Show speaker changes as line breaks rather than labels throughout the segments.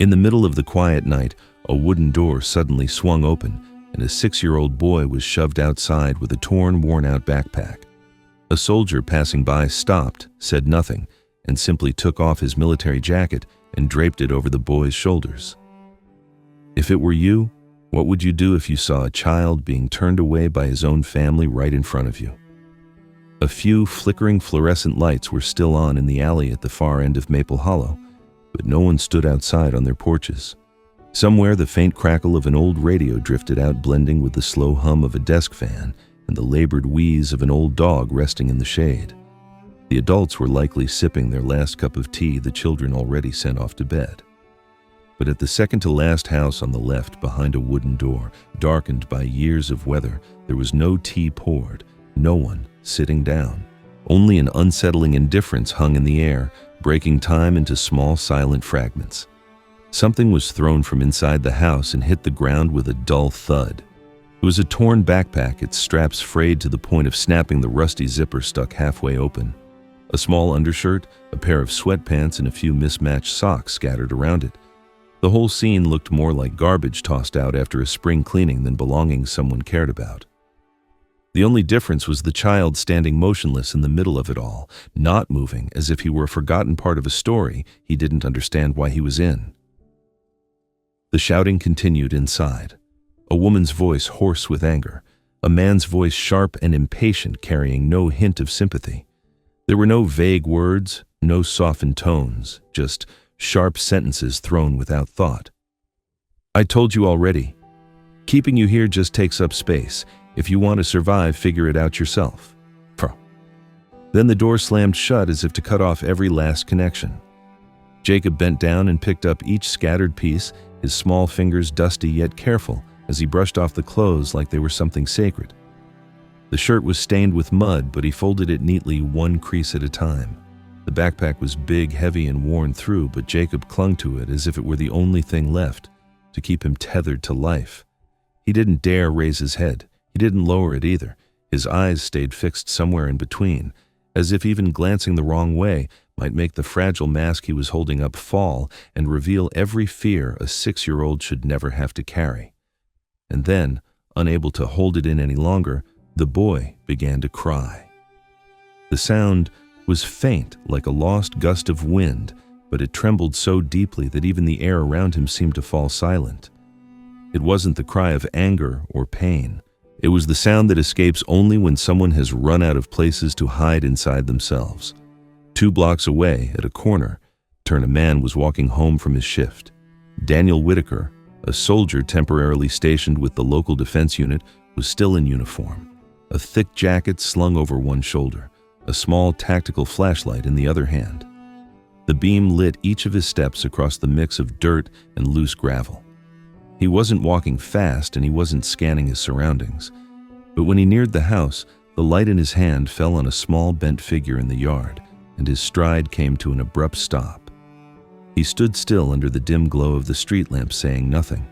In the middle of the quiet night, a wooden door suddenly swung open, and a 6-year-old boy was shoved outside with a torn, worn-out backpack. A soldier passing by stopped, said nothing, and simply took off his military jacket and draped it over the boy's shoulders. If it were you, what would you do if you saw a child being turned away by his own family right in front of you? A few flickering fluorescent lights were still on in the alley at the far end of Maple Hollow, but no one stood outside on their porches. Somewhere the faint crackle of an old radio drifted out, blending with the slow hum of a desk fan and the labored wheeze of an old dog resting in the shade. The adults were likely sipping their last cup of tea, the children already sent off to bed. But at the second-to-last house on the left, behind a wooden door, darkened by years of weather, there was no tea poured, no one sitting down. Only an unsettling indifference hung in the air, breaking time into small, silent fragments. Something was thrown from inside the house and hit the ground with a dull thud. It was a torn backpack, its straps frayed to the point of snapping, the rusty zipper stuck halfway open. A small undershirt, a pair of sweatpants, and a few mismatched socks scattered around it. The whole scene looked more like garbage tossed out after a spring cleaning than belongings someone cared about. The only difference was the child standing motionless in the middle of it all, not moving, as if he were a forgotten part of a story he didn't understand why he was in. The shouting continued inside. A woman's voice hoarse with anger, a man's voice sharp and impatient, carrying no hint of sympathy. There were no vague words, no softened tones, just sharp sentences thrown without thought. "I told you already. Keeping you here just takes up space. If you want to survive, figure it out yourself." Then the door slammed shut as if to cut off every last connection. Jacob bent down and picked up each scattered piece, his small fingers dusty yet careful as he brushed off the clothes like they were something sacred. The shirt was stained with mud, but he folded it neatly, one crease at a time. The backpack was big, heavy, and worn through, but Jacob clung to it as if it were the only thing left to keep him tethered to life. He didn't dare raise his head. He didn't lower it either. His eyes stayed fixed somewhere in between, as if even glancing the wrong way might make the fragile mask he was holding up fall and reveal every fear a 6-year-old should never have to carry. And then, unable to hold it in any longer, the boy began to cry. The sound was faint, like a lost gust of wind, but it trembled so deeply that even the air around him seemed to fall silent. It wasn't the cry of anger or pain. It was the sound that escapes only when someone has run out of places to hide inside themselves. 2 blocks away, at a corner turn, a man was walking home from his shift. Daniel Whitaker, a soldier temporarily stationed with the local defense unit, was still in uniform. A thick jacket slung over one shoulder, a small tactical flashlight in the other hand. The beam lit each of his steps across the mix of dirt and loose gravel. He wasn't walking fast and he wasn't scanning his surroundings, but when he neared the house, the light in his hand fell on a small bent figure in the yard, and his stride came to an abrupt stop. He stood still under the dim glow of the street lamp, saying nothing.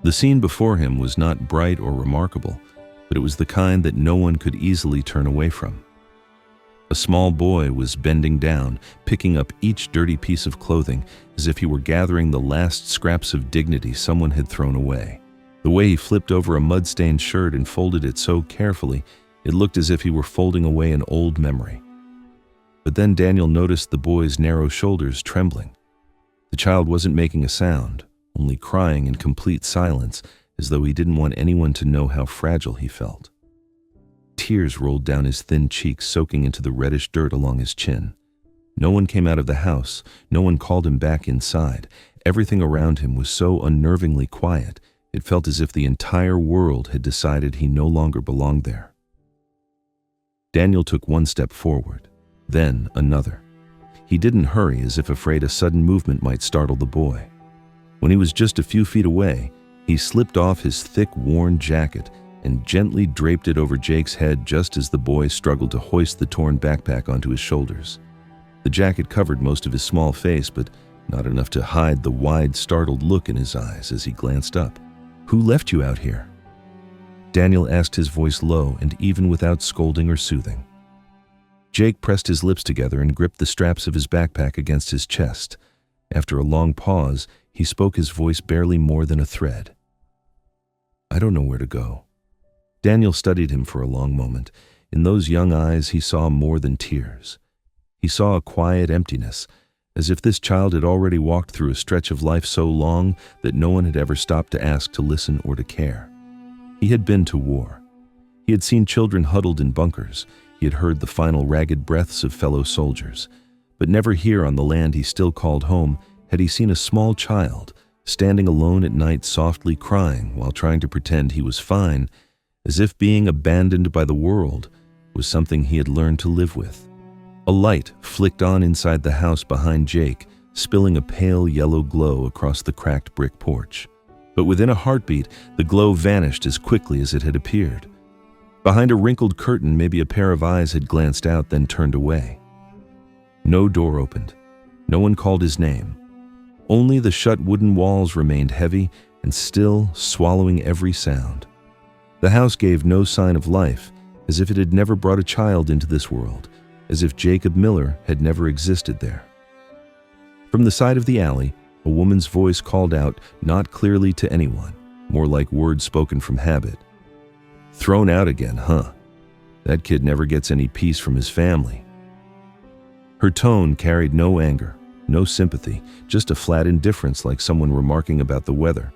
The scene before him was not bright or remarkable, but it was the kind that no one could easily turn away from. A small boy was bending down, picking up each dirty piece of clothing as if he were gathering the last scraps of dignity someone had thrown away. The way he flipped over a mud-stained shirt and folded it so carefully, it looked as if he were folding away an old memory. But then Daniel noticed the boy's narrow shoulders trembling. The child wasn't making a sound, only crying in complete silence, as though he didn't want anyone to know how fragile he felt. Tears rolled down his thin cheeks, soaking into the reddish dirt along his chin. No one came out of the house. No one called him back inside. Everything around him was so unnervingly quiet, it felt as if the entire world had decided he no longer belonged there. Daniel took one step forward, then another. He didn't hurry, as if afraid a sudden movement might startle the boy. When he was just a few feet away, he slipped off his thick, worn jacket and gently draped it over Jake's head just as the boy struggled to hoist the torn backpack onto his shoulders. The jacket covered most of his small face, but not enough to hide the wide, startled look in his eyes as he glanced up. "Who left you out here?" Daniel asked, his voice low and even without scolding or soothing. Jake pressed his lips together and gripped the straps of his backpack against his chest. After a long pause, he spoke, his voice barely more than a thread. "I don't know where to go." Daniel studied him for a long moment. In those young eyes he saw more than tears. He saw a quiet emptiness, as if this child had already walked through a stretch of life so long that no one had ever stopped to ask, to listen, or to care. He had been to war. He had seen children huddled in bunkers. He had heard the final ragged breaths of fellow soldiers. But never here on the land he still called home had he seen a small child standing alone at night, softly crying while trying to pretend he was fine, as if being abandoned by the world was something he had learned to live with. A light flicked on inside the house behind Jake, spilling a pale yellow glow across the cracked brick porch. But within a heartbeat, the glow vanished as quickly as it had appeared. Behind a wrinkled curtain, maybe a pair of eyes had glanced out, then turned away. No door opened. No one called his name. Only the shut wooden walls remained heavy and still, swallowing every sound. The house gave no sign of life, as if it had never brought a child into this world, as if Jacob Miller had never existed there. From the side of the alley, a woman's voice called out, not clearly to anyone, more like words spoken from habit. "Thrown out again, huh? That kid never gets any peace from his family." Her tone carried no anger, no sympathy, just a flat indifference, like someone remarking about the weather.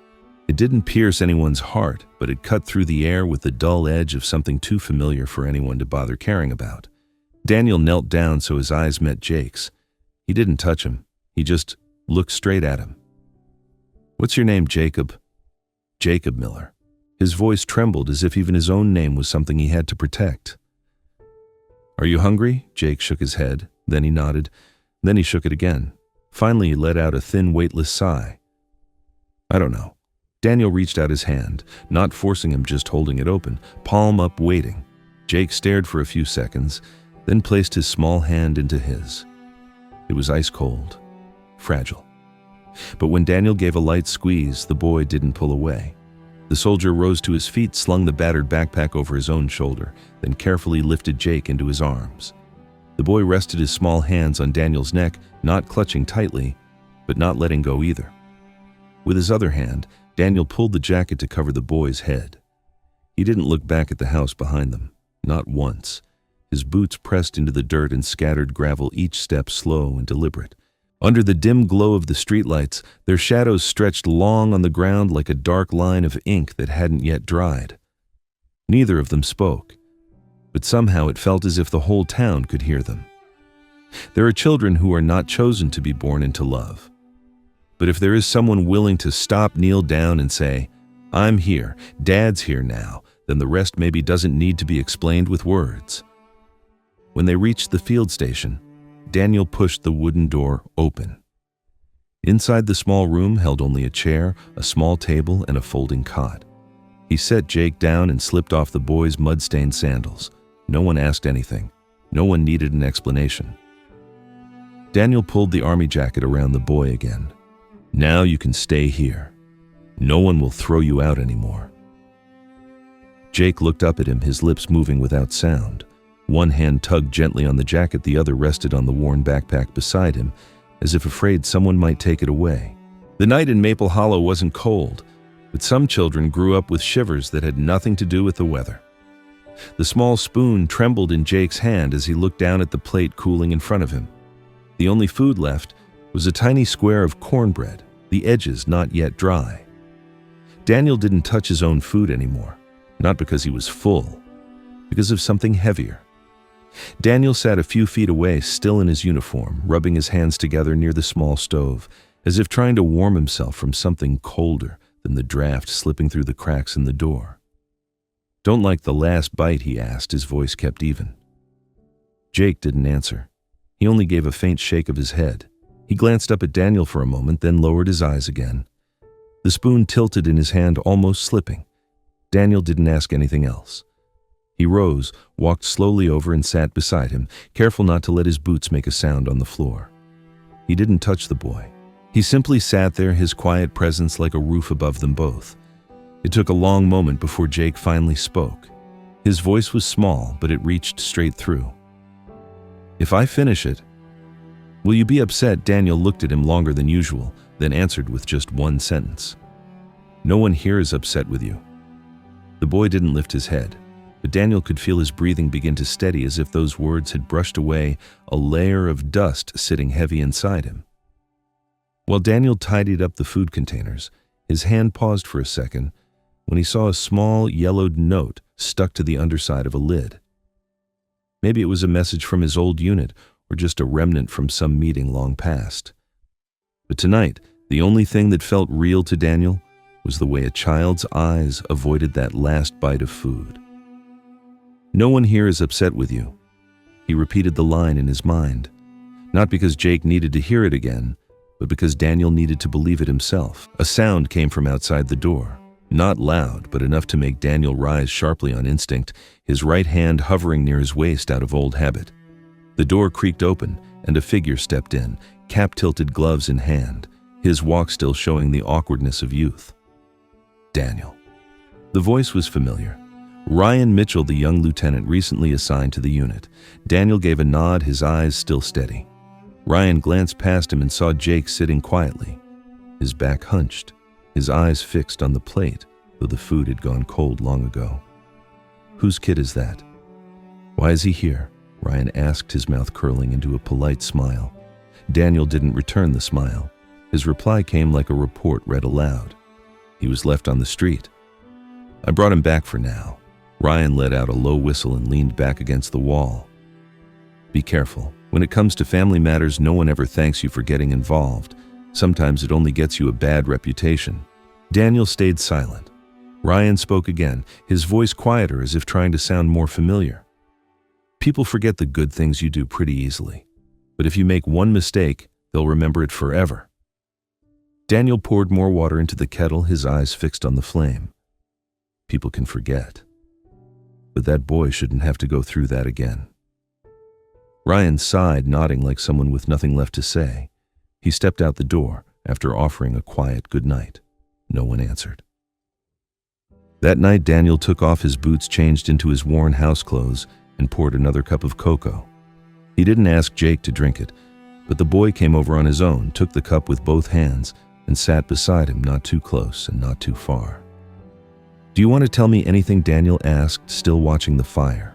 It didn't pierce anyone's heart, but it cut through the air with the dull edge of something too familiar for anyone to bother caring about. Daniel knelt down so his eyes met Jake's. He didn't touch him. He just looked straight at him. "What's your name, Jacob?" "Jacob Miller." His voice trembled as if even his own name was something he had to protect. "Are you hungry?" Jake shook his head. Then he nodded. Then he shook it again. Finally, he let out a thin, weightless sigh. "I don't know." Daniel reached out his hand, not forcing him, just holding it open, palm up, waiting. Jake stared for a few seconds, then placed his small hand into his. It was ice cold, fragile. But when Daniel gave a light squeeze, the boy didn't pull away. The soldier rose to his feet, slung the battered backpack over his own shoulder, then carefully lifted Jake into his arms. The boy rested his small hands on Daniel's neck, not clutching tightly, but not letting go either. With his other hand, Daniel pulled the jacket to cover the boy's head. He didn't look back at the house behind them, not once. His boots pressed into the dirt and scattered gravel, each step slow and deliberate. Under the dim glow of the streetlights, their shadows stretched long on the ground like a dark line of ink that hadn't yet dried. Neither of them spoke, but somehow it felt as if the whole town could hear them. There are children who are not chosen to be born into love. But if there is someone willing to stop, kneel down, and say, "I'm here, Dad's here now," then the rest maybe doesn't need to be explained with words. When they reached the field station, Daniel pushed the wooden door open. Inside, the small room held only a chair, a small table, and a folding cot. He set Jake down and slipped off the boy's mud-stained sandals. No one asked anything. No one needed an explanation. Daniel pulled the army jacket around the boy again. "Now you can stay here. No one will throw you out anymore." Jake looked up at him, his lips moving without sound. One hand tugged gently on the jacket, the other rested on the worn backpack beside him, as if afraid someone might take it away. The night in Maple Hollow wasn't cold, but some children grew up with shivers that had nothing to do with the weather. The small spoon trembled in Jake's hand as he looked down at the plate cooling in front of him. The only food left was a tiny square of cornbread, the edges not yet dry. Daniel didn't touch his own food anymore, not because he was full, because of something heavier. Daniel sat a few feet away, still in his uniform, rubbing his hands together near the small stove, as if trying to warm himself from something colder than the draft slipping through the cracks in the door. "Don't like the last bite?" he asked, his voice kept even. Jake didn't answer. He only gave a faint shake of his head. He glanced up at Daniel for a moment, then lowered his eyes again. The spoon tilted in his hand, almost slipping. Daniel didn't ask anything else. He rose, walked slowly over and sat beside him, careful not to let his boots make a sound on the floor. He didn't touch the boy. He simply sat there, his quiet presence like a roof above them both. It took a long moment before Jake finally spoke. His voice was small, but it reached straight through. "If I finish it, "Will you be upset?" Daniel looked at him longer than usual, then answered with just one sentence. "No one here is upset with you." The boy didn't lift his head, but Daniel could feel his breathing begin to steady as if those words had brushed away a layer of dust sitting heavy inside him. While Daniel tidied up the food containers, his hand paused for a second when he saw a small yellowed note stuck to the underside of a lid. Maybe it was a message from his old unit or just a remnant from some meeting long past. But tonight, the only thing that felt real to Daniel was the way a child's eyes avoided that last bite of food. "No one here is upset with you." He repeated the line in his mind, not because Jake needed to hear it again, but because Daniel needed to believe it himself. A sound came from outside the door, not loud, but enough to make Daniel rise sharply on instinct, his right hand hovering near his waist out of old habit. The door creaked open, and a figure stepped in, cap-tilted gloves in hand, his walk still showing the awkwardness of youth. Daniel. The voice was familiar. Ryan Mitchell, the young lieutenant recently assigned to the unit. Daniel gave a nod, his eyes still steady. Ryan glanced past him and saw Jake sitting quietly, his back hunched, his eyes fixed on the plate, though the food had gone cold long ago. "Whose kid is that?" "Why is he here?" Ryan asked, his mouth curling into a polite smile. Daniel didn't return the smile. His reply came like a report read aloud. "He was left on the street. I brought him back for now." Ryan let out a low whistle and leaned back against the wall. "Be careful. When it comes to family matters, no one ever thanks you for getting involved. Sometimes it only gets you a bad reputation." Daniel stayed silent. Ryan spoke again, his voice quieter as if trying to sound more familiar. "People forget the good things you do pretty easily. But if you make one mistake, they'll remember it forever." Daniel poured more water into the kettle, his eyes fixed on the flame. "People can forget. But that boy shouldn't have to go through that again." Ryan sighed, nodding like someone with nothing left to say. He stepped out the door after offering a quiet good night. No one answered. That night, Daniel took off his boots, changed into his worn house clothes, and poured another cup of cocoa. He didn't ask Jake to drink it, but the boy came over on his own, took the cup with both hands, and sat beside him, not too close and not too far. "Do you want to tell me anything?" Daniel asked, still watching the fire.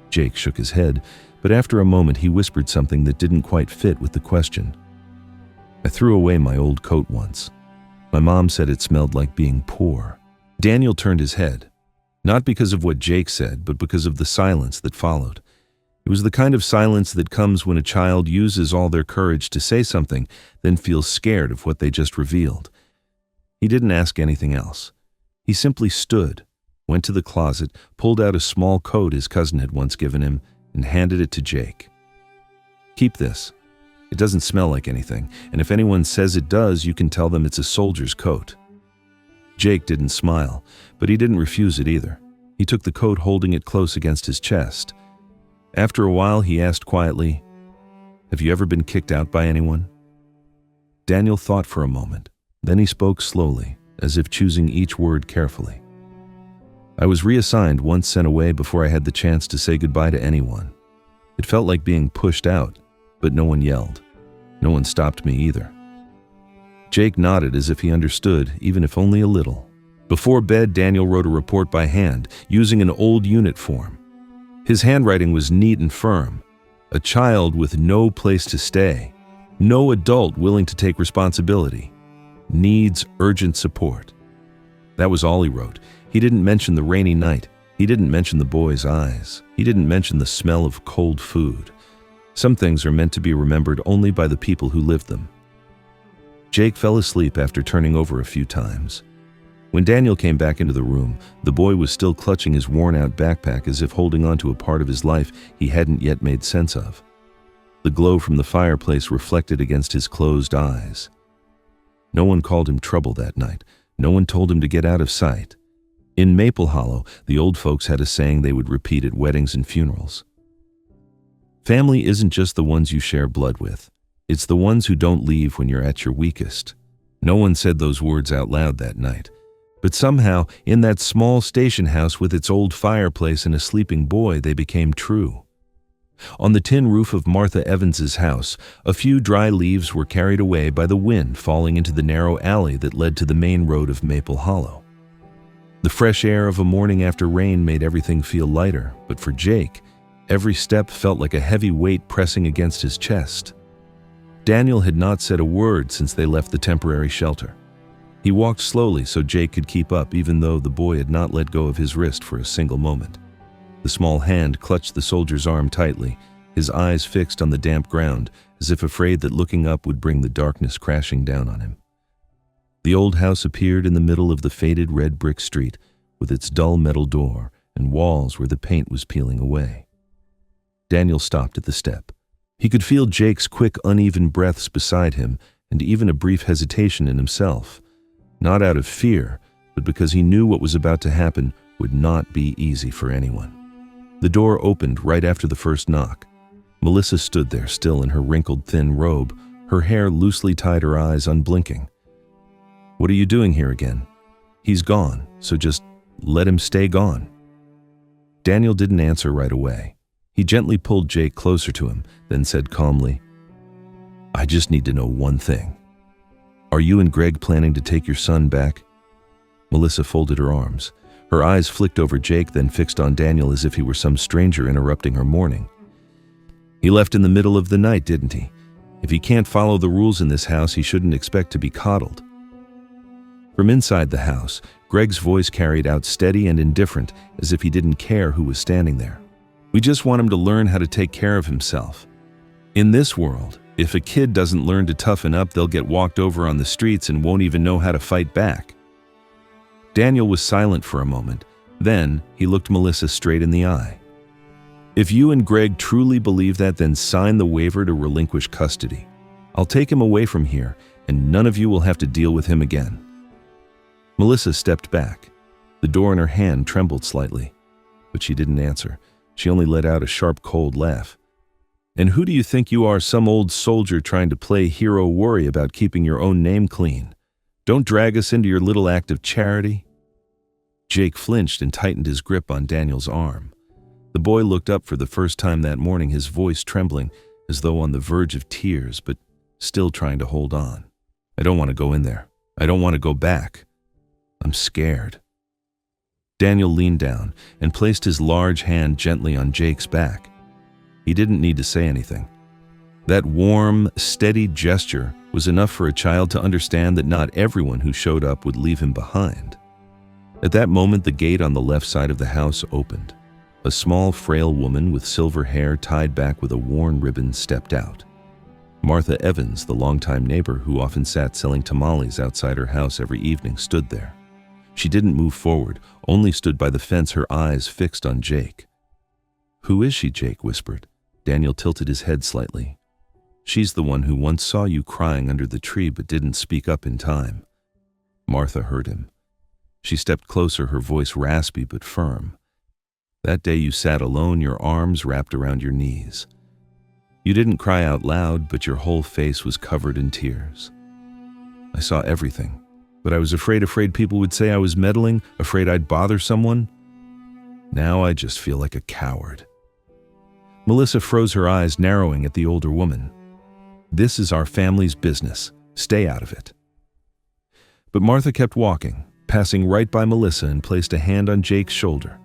Jake shook his head, but after a moment he whispered something that didn't quite fit with the question. "I threw away my old coat once. My mom said it smelled like being poor." Daniel turned his head, not because of what Jake said, but because of the silence that followed. It was the kind of silence that comes when a child uses all their courage to say something, then feels scared of what they just revealed. He didn't ask anything else. He simply stood, went to the closet, pulled out a small coat his cousin had once given him, and handed it to Jake. "Keep this. It doesn't smell like anything, and if anyone says it does, you can tell them it's a soldier's coat." Jake didn't smile, but he didn't refuse it either. He took the coat, holding it close against his chest. After a while, he asked quietly, "Have you ever been kicked out by anyone?" Daniel thought for a moment. Then he spoke slowly, as if choosing each word carefully. "I was reassigned, once sent away before I had the chance to say goodbye to anyone. It felt like being pushed out, but no one yelled. No one stopped me either." Jake nodded as if he understood, even if only a little. Before bed, Daniel wrote a report by hand, using an old unit form. His handwriting was neat and firm. A child with no place to stay. No adult willing to take responsibility. Needs urgent support. That was all he wrote. He didn't mention the rainy night. He didn't mention the boy's eyes. He didn't mention the smell of cold food. Some things are meant to be remembered only by the people who lived them. Jake fell asleep after turning over a few times. When Daniel came back into the room, the boy was still clutching his worn-out backpack as if holding on to a part of his life he hadn't yet made sense of. The glow from the fireplace reflected against his closed eyes. No one called him trouble that night. No one told him to get out of sight. In Maple Hollow, the old folks had a saying they would repeat at weddings and funerals. "Family isn't just the ones you share blood with. It's the ones who don't leave when you're at your weakest." No one said those words out loud that night. But somehow, in that small station house with its old fireplace and a sleeping boy, they became true. On the tin roof of Martha Evans's house, a few dry leaves were carried away by the wind, falling into the narrow alley that led to the main road of Maple Hollow. The fresh air of a morning after rain made everything feel lighter, but for Jake, every step felt like a heavy weight pressing against his chest. Daniel had not said a word since they left the temporary shelter. He walked slowly so Jake could keep up, even though the boy had not let go of his wrist for a single moment. The small hand clutched the soldier's arm tightly, his eyes fixed on the damp ground, as if afraid that looking up would bring the darkness crashing down on him. The old house appeared in the middle of the faded red brick street, with its dull metal door and walls where the paint was peeling away. Daniel stopped at the step. He could feel Jake's quick, uneven breaths beside him, and even a brief hesitation in himself. Not out of fear, but because he knew what was about to happen would not be easy for anyone. The door opened right after the first knock. Melissa stood there, still in her wrinkled, thin robe, her hair loosely tied, her eyes unblinking. "What are you doing here again? He's gone, so just let him stay gone." Daniel didn't answer right away. He gently pulled Jake closer to him, then said calmly, "I just need to know one thing. Are you and Greg planning to take your son back?" Melissa folded her arms. Her eyes flicked over Jake, then fixed on Daniel as if he were some stranger interrupting her mourning. "He left in the middle of the night, didn't he? If he can't follow the rules in this house, he shouldn't expect to be coddled." From inside the house, Greg's voice carried out steady and indifferent, as if he didn't care who was standing there. "We just want him to learn how to take care of himself. In this world, if a kid doesn't learn to toughen up, they'll get walked over on the streets and won't even know how to fight back." Daniel was silent for a moment. Then he looked Melissa straight in the eye. "If you and Greg truly believe that, then sign the waiver to relinquish custody. I'll take him away from here, and none of you will have to deal with him again." Melissa stepped back. The door in her hand trembled slightly, but she didn't answer. She only let out a sharp, cold laugh. "And who do you think you are, some old soldier trying to play hero worry about keeping your own name clean? Don't drag us into your little act of charity." Jake flinched and tightened his grip on Daniel's arm. The boy looked up for the first time that morning, his voice trembling, as though on the verge of tears, but still trying to hold on. "I don't want to go in there. I don't want to go back. I'm scared." Daniel leaned down and placed his large hand gently on Jake's back. He didn't need to say anything. That warm, steady gesture was enough for a child to understand that not everyone who showed up would leave him behind. At that moment, the gate on the left side of the house opened. A small, frail woman with silver hair tied back with a worn ribbon stepped out. Martha Evans, the longtime neighbor who often sat selling tamales outside her house every evening, stood there. She didn't move forward, only stood by the fence, her eyes fixed on Jake. "Who is she?" Jake whispered. Daniel tilted his head slightly. "She's the one who once saw you crying under the tree but didn't speak up in time." Martha heard him. She stepped closer, her voice raspy but firm. "That day you sat alone, your arms wrapped around your knees. You didn't cry out loud, but your whole face was covered in tears. I saw everything, but I was afraid people would say I was meddling, afraid I'd bother someone. Now I just feel like a coward." Melissa froze, her eyes narrowing at the older woman. "This is our family's business. Stay out of it." But Martha kept walking, passing right by Melissa, and placed a hand on Jake's shoulder.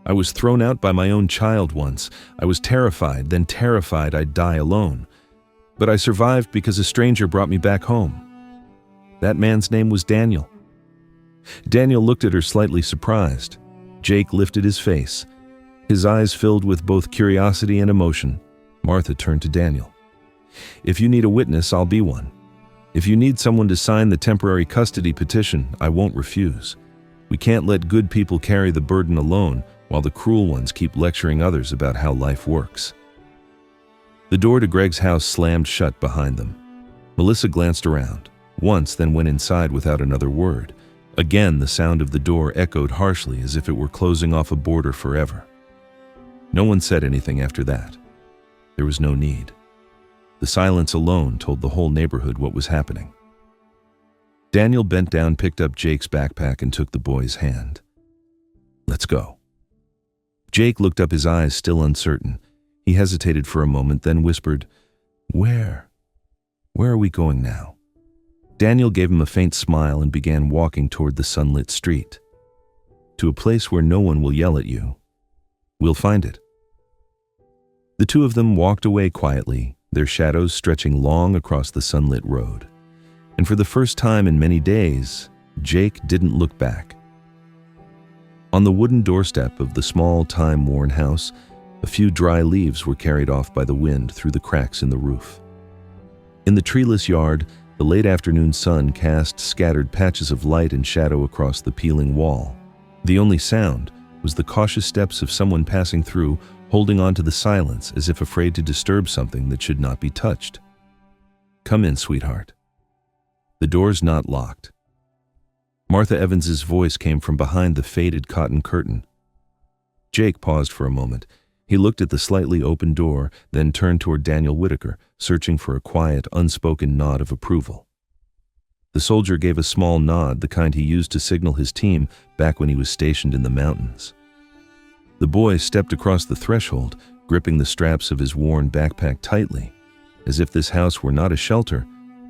"I was thrown out by my own child once. I was terrified, then terrified I'd die alone. But I survived because a stranger brought me back home. That man's name was Daniel." Daniel looked at her, slightly surprised. Jake lifted his face. His eyes filled with both curiosity and emotion. Martha turned to Daniel. "If you need a witness, I'll be one. If you need someone to sign the temporary custody petition, I won't refuse. We can't let good people carry the burden alone while the cruel ones keep lecturing others about how life works." The door to Greg's house slammed shut behind them. Melissa glanced around, once, then went inside without another word. Again, the sound of the door echoed harshly, as if it were closing off a border forever. No one said anything after that. There was no need. The silence alone told the whole neighborhood what was happening. Daniel bent down, picked up Jake's backpack, and took the boy's hand. "Let's go." Jake looked up, his eyes still uncertain. He hesitated for a moment, then whispered, "Where? Where are we going now?" Daniel gave him a faint smile and began walking toward the sunlit street. "To a place where no one will yell at you. We'll find it." The two of them walked away quietly, their shadows stretching long across the sunlit road. And for the first time in many days, Jake didn't look back. On the wooden doorstep of the small, time-worn house, a few dry leaves were carried off by the wind through the cracks in the roof. In the treeless yard, the late afternoon sun cast scattered patches of light and shadow across the peeling wall. The only sound was the cautious steps of someone passing through, holding on to the silence as if afraid to disturb something that should not be touched. "Come in, sweetheart. The door's not locked." Martha Evans's voice came from behind the faded cotton curtain. Jake paused for a moment. He looked at the slightly open door, then turned toward Daniel Whitaker, searching for a quiet, unspoken nod of approval. The soldier gave a small nod, the kind he used to signal his team back when he was stationed in the mountains. The boy stepped across the threshold, gripping the straps of his worn backpack tightly, as if this house were not a shelter,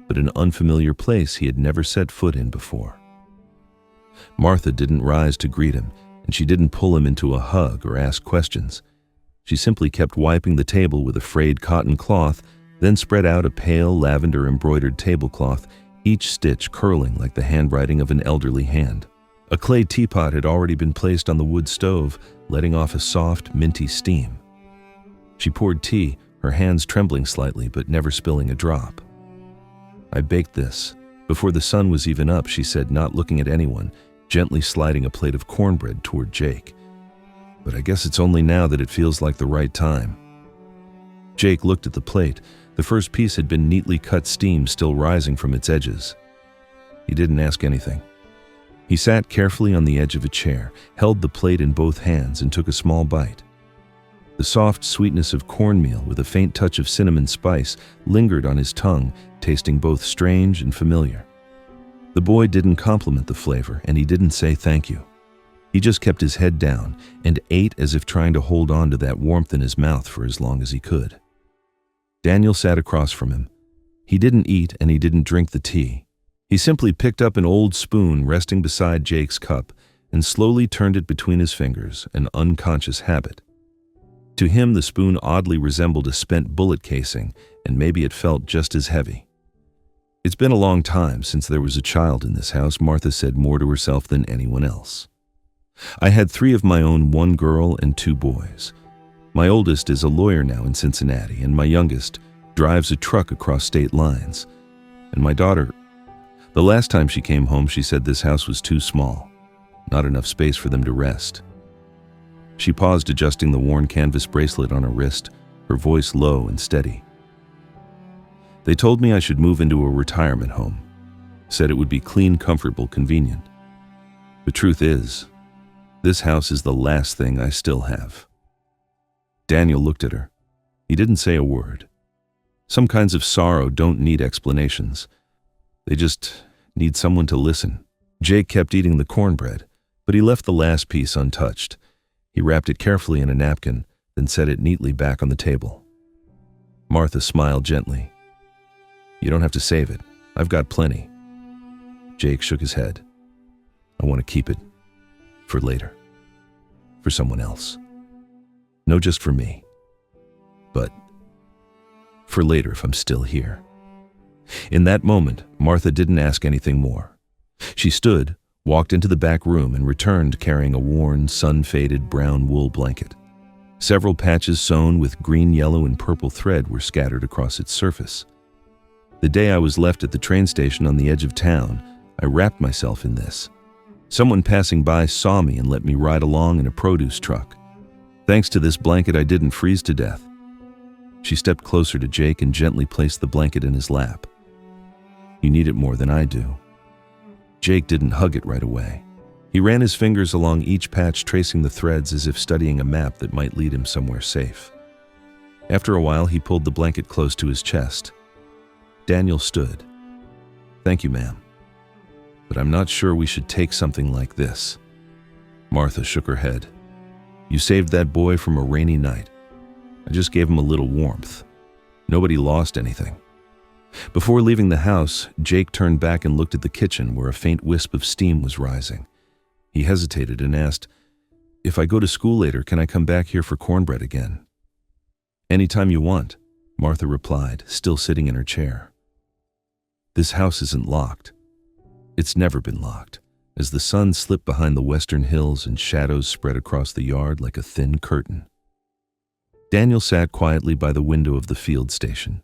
but an unfamiliar place he had never set foot in before. Martha didn't rise to greet him, and she didn't pull him into a hug or ask questions. She simply kept wiping the table with a frayed cotton cloth, then spread out a pale lavender-embroidered tablecloth, each stitch curling like the handwriting of an elderly hand. A clay teapot had already been placed on the wood stove, letting off a soft, minty steam. She poured tea, her hands trembling slightly but never spilling a drop. "I baked this before the sun was even up," she said, not looking at anyone, gently sliding a plate of cornbread toward Jake. "But I guess it's only now that it feels like the right time." Jake looked at the plate. The first piece had been neatly cut, steam still rising from its edges. He didn't ask anything. He sat carefully on the edge of a chair, held the plate in both hands, and took a small bite. The soft sweetness of cornmeal with a faint touch of cinnamon spice lingered on his tongue, tasting both strange and familiar. The boy didn't compliment the flavor, and he didn't say thank you. He just kept his head down and ate as if trying to hold on to that warmth in his mouth for as long as he could. Daniel sat across from him. He didn't eat and he didn't drink the tea. He simply picked up an old spoon resting beside Jake's cup and slowly turned it between his fingers, an unconscious habit. To him, the spoon oddly resembled a spent bullet casing, and maybe it felt just as heavy. "It's been a long time since there was a child in this house," Martha said more to herself than anyone else. "I had 3 of my own, 1 girl and 2 boys. My oldest is a lawyer now in Cincinnati, and my youngest drives a truck across state lines. And my daughter, the last time she came home, she said this house was too small, not enough space for them to rest." She paused, adjusting the worn canvas bracelet on her wrist, her voice low and steady. "They told me I should move into a retirement home. Said it would be clean, comfortable, convenient. The truth is, this house is the last thing I still have." Daniel looked at her. He didn't say a word. Some kinds of sorrow don't need explanations. They just need someone to listen. Jake kept eating the cornbread, but he left the last piece untouched. He wrapped it carefully in a napkin, then set it neatly back on the table. Martha smiled gently. "You don't have to save it. I've got plenty." Jake shook his head. "I want to keep it for later. For someone else. No, just for me. But for later if I'm still here." In that moment, Martha didn't ask anything more. She stood, walked into the back room, and returned carrying a worn, sun-faded brown wool blanket. Several patches sewn with green, yellow, and purple thread were scattered across its surface. "The day I was left at the train station on the edge of town, I wrapped myself in this. Someone passing by saw me and let me ride along in a produce truck. Thanks to this blanket, I didn't freeze to death." She stepped closer to Jake and gently placed the blanket in his lap. "You need it more than I do." Jake didn't hug it right away. He ran his fingers along each patch, tracing the threads as if studying a map that might lead him somewhere safe. After a while, he pulled the blanket close to his chest. Daniel stood. "Thank you, ma'am. But I'm not sure we should take something like this." Martha shook her head. "You saved that boy from a rainy night. I just gave him a little warmth. Nobody lost anything." Before leaving the house, Jake turned back and looked at the kitchen where a faint wisp of steam was rising. He hesitated and asked, "If I go to school later, can I come back here for cornbread again?" "Anytime you want," Martha replied, still sitting in her chair. "This house isn't locked. It's never been locked," as the sun slipped behind the western hills and shadows spread across the yard like a thin curtain. Daniel sat quietly by the window of the field station.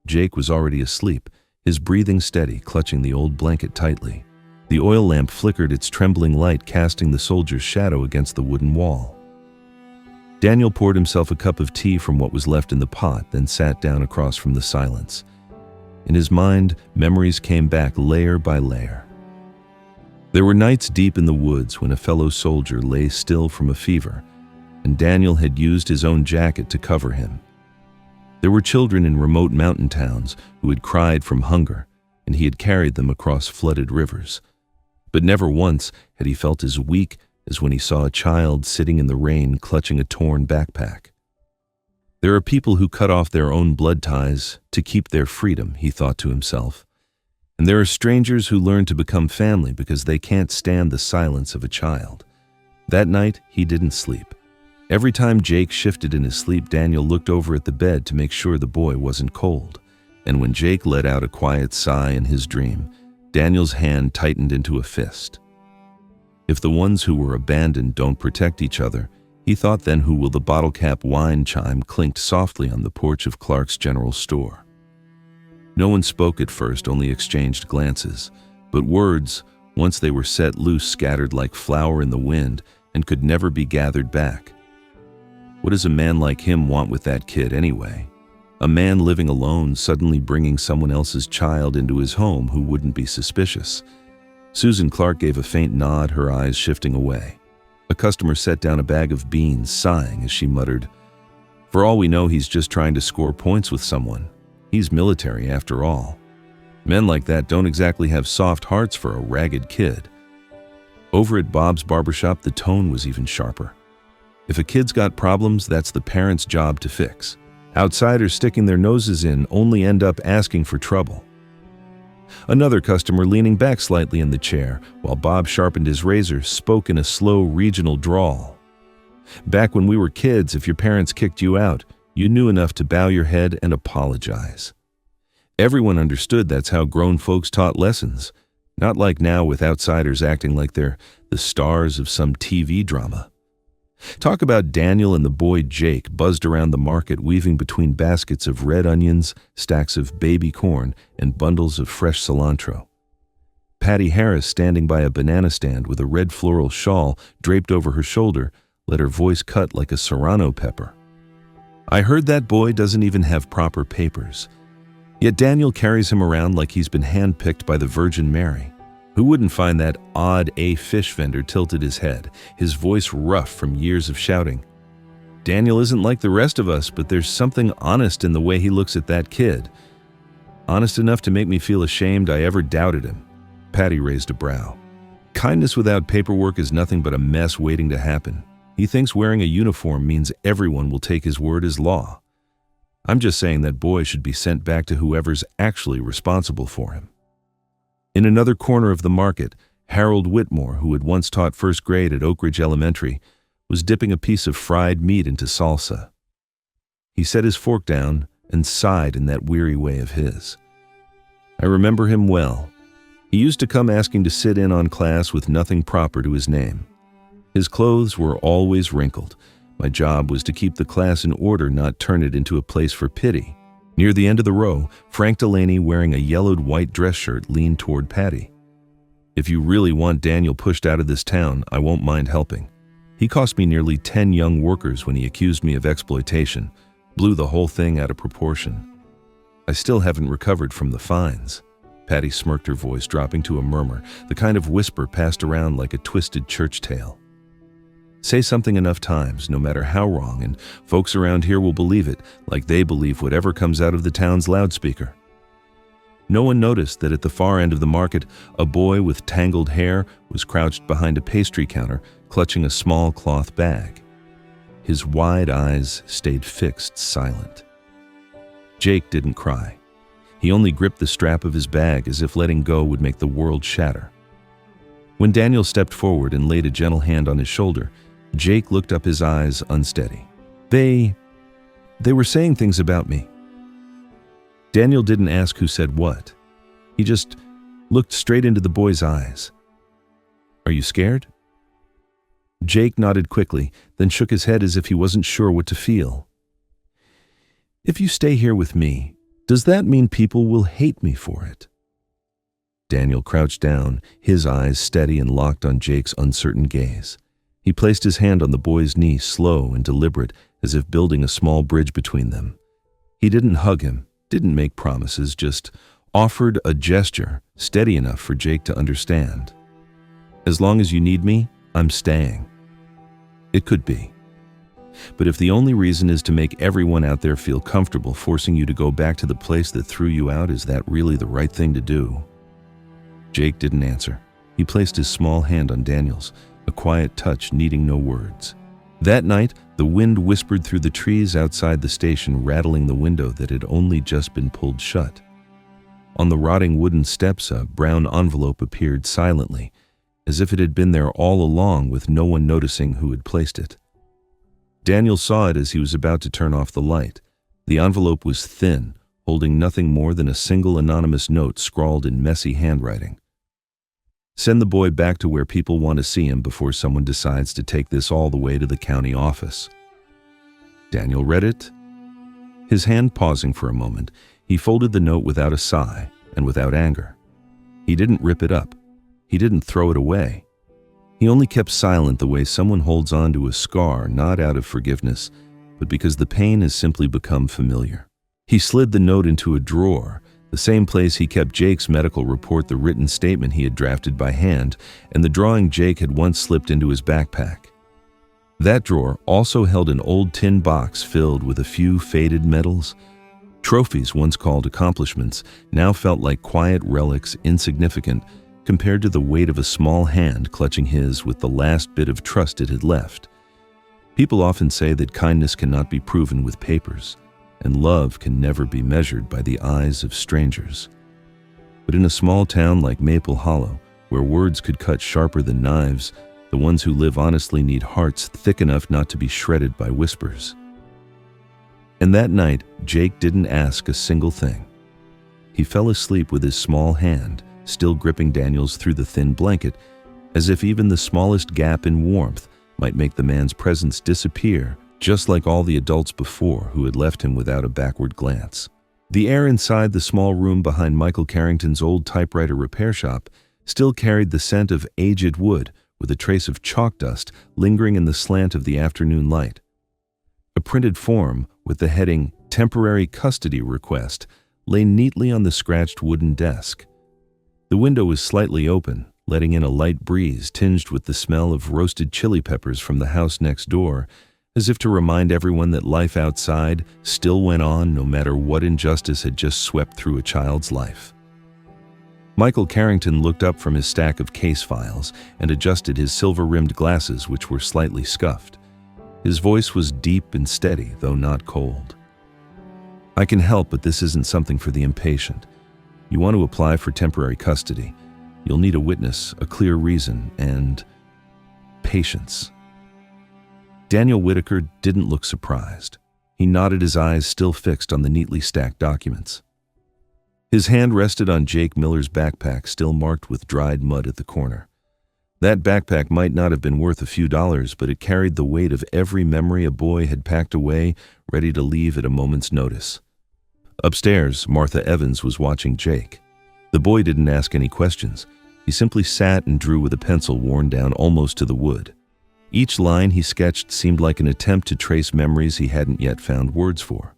Jake was already asleep, his breathing steady, clutching the old blanket tightly. The oil lamp flickered its trembling light, casting the soldier's shadow against the wooden wall. Daniel poured himself a cup of tea from what was left in the pot, then sat down across from the silence. In his mind, memories came back layer by layer. There were nights deep in the woods when a fellow soldier lay still from a fever, and Daniel had used his own jacket to cover him. There were children in remote mountain towns who had cried from hunger, and he had carried them across flooded rivers. But never once had he felt as weak as when he saw a child sitting in the rain clutching a torn backpack. There are people who cut off their own blood ties to keep their freedom, he thought to himself. And there are strangers who learn to become family because they can't stand the silence of a child. That night, he didn't sleep. Every time Jake shifted in his sleep, Daniel looked over at the bed to make sure the boy wasn't cold. And when Jake let out a quiet sigh in his dream, Daniel's hand tightened into a fist. If the ones who were abandoned don't protect each other, he thought, then who will? The bottle cap wine chime clinked softly on the porch of Clark's General Store. No one spoke at first, only exchanged glances. But words, once they were set loose, scattered like flour in the wind and could never be gathered back. What does a man like him want with that kid anyway? A man living alone, suddenly bringing someone else's child into his home who wouldn't be suspicious. Susan Clark gave a faint nod, her eyes shifting away. A customer set down a bag of beans, sighing as she muttered, "For all we know, he's just trying to score points with someone. He's military after all. Men like that don't exactly have soft hearts for a ragged kid." Over at Bob's barbershop, the tone was even sharper. If a kid's got problems, that's the parent's job to fix. Outsiders sticking their noses in only end up asking for trouble. Another customer, leaning back slightly in the chair while Bob sharpened his razor, spoke in a slow regional drawl. "Back when we were kids, if your parents kicked you out, you knew enough to bow your head and apologize. Everyone understood that's how grown folks taught lessons, not like now with outsiders acting like they're the stars of some TV drama." Talk about Daniel and the boy Jake buzzed around the market, weaving between baskets of red onions, stacks of baby corn, and bundles of fresh cilantro. Patty Harris, standing by a banana stand with a red floral shawl draped over her shoulder, let her voice cut like a serrano pepper. "I heard that boy doesn't even have proper papers. Yet Daniel carries him around like he's been handpicked by the Virgin Mary. Who wouldn't find that odd fish vendor?" tilted his head, his voice rough from years of shouting. "Daniel isn't like the rest of us, but there's something honest in the way he looks at that kid. Honest enough to make me feel ashamed I ever doubted him." Patty raised a brow. "Kindness without paperwork is nothing but a mess waiting to happen. He thinks wearing a uniform means everyone will take his word as law. I'm just saying that boy should be sent back to whoever's actually responsible for him." In another corner of the market, Harold Whitmore, who had once taught first grade at Oak Ridge Elementary, was dipping a piece of fried meat into salsa. He set his fork down and sighed in that weary way of his. I remember him well. He used to come asking to sit in on class with nothing proper to his name. His clothes were always wrinkled. My job was to keep the class in order, not turn it into a place for pity. Near the end of the row, Frank Delaney, wearing a yellowed white dress shirt, leaned toward Patty. "If you really want Daniel pushed out of this town, I won't mind helping. He cost me nearly 10 young workers when he accused me of exploitation, blew the whole thing out of proportion. I still haven't recovered from the fines." Patty smirked, her voice dropping to a murmur, the kind of whisper passed around like a twisted church tale. Say something enough times, no matter how wrong, and folks around here will believe it, like they believe whatever comes out of the town's loudspeaker. No one noticed that at the far end of the market, a boy with tangled hair was crouched behind a pastry counter, clutching a small cloth bag. His wide eyes stayed fixed, silent. Jake didn't cry. He only gripped the strap of his bag as if letting go would make the world shatter. When Daniel stepped forward and laid a gentle hand on his shoulder, Jake looked up, his eyes unsteady. They were saying things about me. Daniel didn't ask who said what. He just looked straight into the boy's eyes. Are you scared? Jake nodded quickly, then shook his head as if he wasn't sure what to feel. If you stay here with me, does that mean people will hate me for it? Daniel crouched down, his eyes steady and locked on Jake's uncertain gaze. He placed his hand on the boy's knee, slow and deliberate, as if building a small bridge between them. He didn't hug him, didn't make promises, just offered a gesture, steady enough for Jake to understand. As long as you need me, I'm staying. It could be. But if the only reason is to make everyone out there feel comfortable forcing you to go back to the place that threw you out, is that really the right thing to do? Jake didn't answer. He placed his small hand on Daniel's, a quiet touch needing no words. That night, the wind whispered through the trees outside the station, rattling the window that had only just been pulled shut. On the rotting wooden steps, a brown envelope appeared silently, as if it had been there all along with no one noticing who had placed it. Daniel saw it as he was about to turn off the light. The envelope was thin, holding nothing more than a single anonymous note scrawled in messy handwriting. Send the boy back to where people want to see him before someone decides to take this all the way to the county office. Daniel read it. His hand pausing for a moment, he folded the note without a sigh and without anger. He didn't rip it up. He didn't throw it away. He only kept silent the way someone holds on to a scar, not out of forgiveness, but because the pain has simply become familiar. He slid the note into a drawer, the same place he kept Jake's medical report, the written statement he had drafted by hand, and the drawing Jake had once slipped into his backpack. That drawer also held an old tin box filled with a few faded medals. Trophies once called accomplishments now felt like quiet relics, insignificant compared to the weight of a small hand clutching his with the last bit of trust it had left. People often say that kindness cannot be proven with papers, and love can never be measured by the eyes of strangers. But in a small town like Maple Hollow, where words could cut sharper than knives, the ones who live honestly need hearts thick enough not to be shredded by whispers. And that night, Jake didn't ask a single thing. He fell asleep with his small hand still gripping Daniel's through the thin blanket, as if even the smallest gap in warmth might make the man's presence disappear, just like all the adults before who had left him without a backward glance. The air inside the small room behind Michael Carrington's old typewriter repair shop still carried the scent of aged wood, with a trace of chalk dust lingering in the slant of the afternoon light. A printed form with the heading "Temporary Custody Request" lay neatly on the scratched wooden desk. The window was slightly open, letting in a light breeze tinged with the smell of roasted chili peppers from the house next door, as if to remind everyone that life outside still went on no matter what injustice had just swept through a child's life. Michael Carrington looked up from his stack of case files and adjusted his silver-rimmed glasses, which were slightly scuffed. His voice was deep and steady, though not cold. "I can help, but this isn't something for the impatient. You want to apply for temporary custody. You'll need a witness, a clear reason, and patience." Daniel Whitaker didn't look surprised. He nodded, his eyes still fixed on the neatly stacked documents. His hand rested on Jake Miller's backpack, still marked with dried mud at the corner. That backpack might not have been worth a few dollars, but it carried the weight of every memory a boy had packed away, ready to leave at a moment's notice. Upstairs, Martha Evans was watching Jake. The boy didn't ask any questions. He simply sat and drew with a pencil worn down almost to the wood. Each line he sketched seemed like an attempt to trace memories he hadn't yet found words for.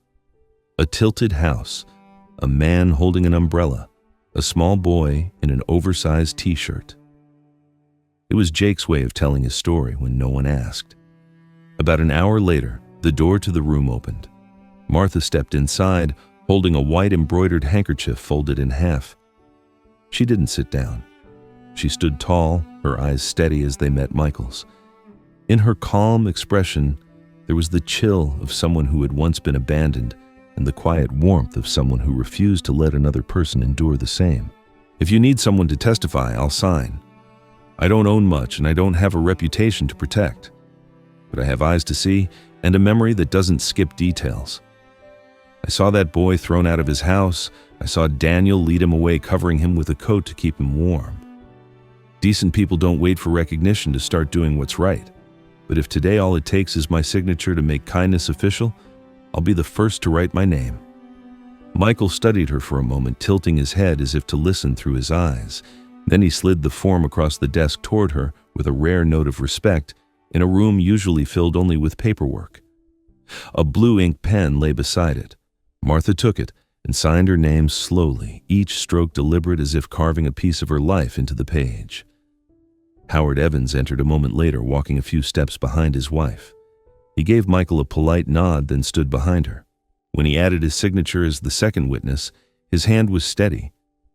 A tilted house, a man holding an umbrella, a small boy in an oversized t-shirt. It was Jake's way of telling his story when no one asked. About an hour later, the door to the room opened. Martha stepped inside, holding a white embroidered handkerchief folded in half. She didn't sit down. She stood tall, her eyes steady as they met Michael's. In her calm expression, There was the chill of someone who had once been abandoned and the quiet warmth of someone who refused to let another person endure the same. "If you need someone to testify, I'll sign. I don't own much and I don't have a reputation to protect, but I have eyes to see and a memory that doesn't skip details. I saw that boy thrown out of his house. I saw Daniel lead him away, covering him with a coat to keep him warm. Decent people don't wait for recognition to start doing what's right. But if today all it takes is my signature to make kindness official, I'll be the first to write my name." Michael studied her for a moment, tilting his head as if to listen through his eyes. Then he slid the form across the desk toward her with a rare note of respect in a room usually filled only with paperwork. A blue ink pen lay beside it. Martha took it and signed her name slowly, each stroke deliberate as if carving a piece of her life into the page. Howard Evans entered a moment later, walking a few steps behind his wife. He gave Michael a polite nod, then stood behind her. When he added his signature as the second witness, his hand was steady,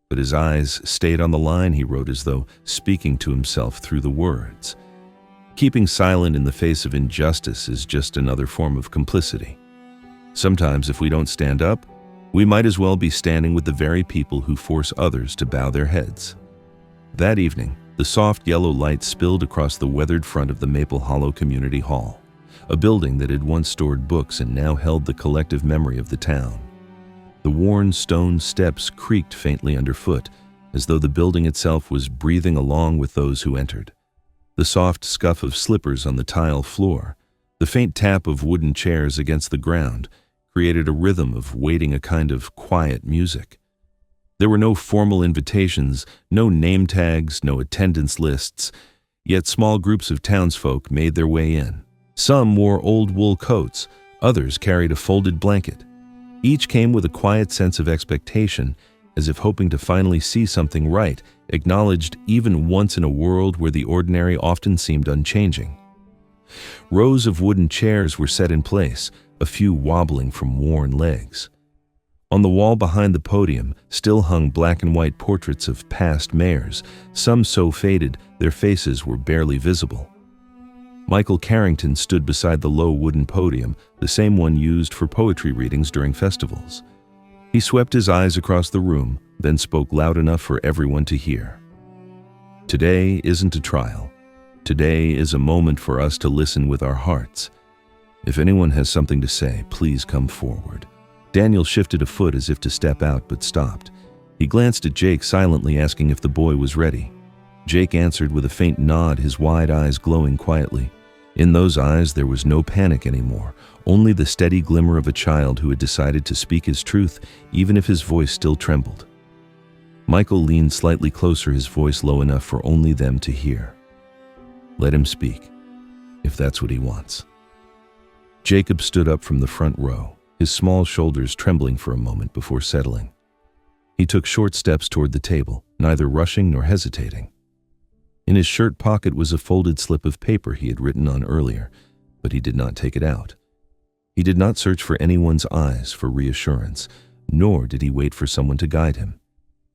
but his eyes stayed on the line he wrote as though speaking to himself through the words. Keeping silent in the face of injustice is just another form of complicity. Sometimes if we don't stand up, we might as well be standing with the very people who force others to bow their heads. That evening, the soft yellow light spilled across the weathered front of the Maple Hollow Community Hall, a building that had once stored books and now held the collective memory of the town. The worn stone steps creaked faintly underfoot, as though the building itself was breathing along with those who entered. The soft scuff of slippers on the tile floor, the faint tap of wooden chairs against the ground, created a rhythm of waiting, a kind of quiet music. There were no formal invitations, no name tags, no attendance lists, yet small groups of townsfolk made their way in. Some wore old wool coats, others carried a folded blanket. Each came with a quiet sense of expectation, as if hoping to finally see something right, acknowledged even once in a world where the ordinary often seemed unchanging. Rows of wooden chairs were set in place, a few wobbling from worn legs. On the wall behind the podium still hung black and white portraits of past mayors, some so faded their faces were barely visible. Michael Carrington stood beside the low wooden podium, the same one used for poetry readings during festivals. He swept his eyes across the room, then spoke loud enough for everyone to hear. "Today isn't a trial. Today is a moment for us to listen with our hearts. If anyone has something to say, please come forward." Daniel shifted a foot as if to step out, but stopped. He glanced at Jake silently, asking if the boy was ready. Jake answered with a faint nod, his wide eyes glowing quietly. In those eyes there was no panic anymore, only the steady glimmer of a child who had decided to speak his truth, even if his voice still trembled. Michael leaned slightly closer, his voice low enough for only them to hear. "Let him speak, if that's what he wants." Jacob stood up from the front row, his small shoulders trembling for a moment before settling. He took short steps toward the table, neither rushing nor hesitating. In his shirt pocket was a folded slip of paper he had written on earlier, but he did not take it out. He did not search for anyone's eyes for reassurance, nor did he wait for someone to guide him.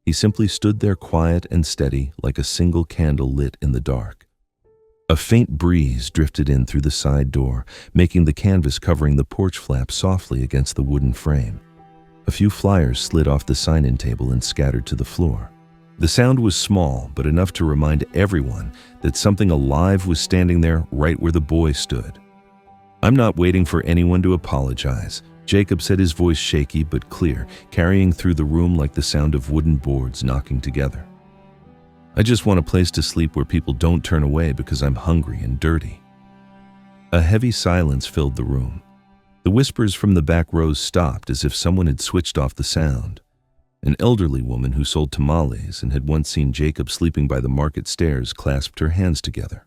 He simply stood there quiet and steady, like a single candle lit in the dark. A faint breeze drifted in through the side door, making the canvas covering the porch flap softly against the wooden frame. A few flyers slid off the sign-in table and scattered to the floor. The sound was small, but enough to remind everyone that something alive was standing there right where the boy stood. "I'm not waiting for anyone to apologize," Jacob said, his voice shaky but clear, carrying through the room like the sound of wooden boards knocking together. "I just want a place to sleep where people don't turn away because I'm hungry and dirty." A heavy silence filled the room. The whispers from the back rows stopped as if someone had switched off the sound. An elderly woman who sold tamales and had once seen Jacob sleeping by the market stairs clasped her hands together.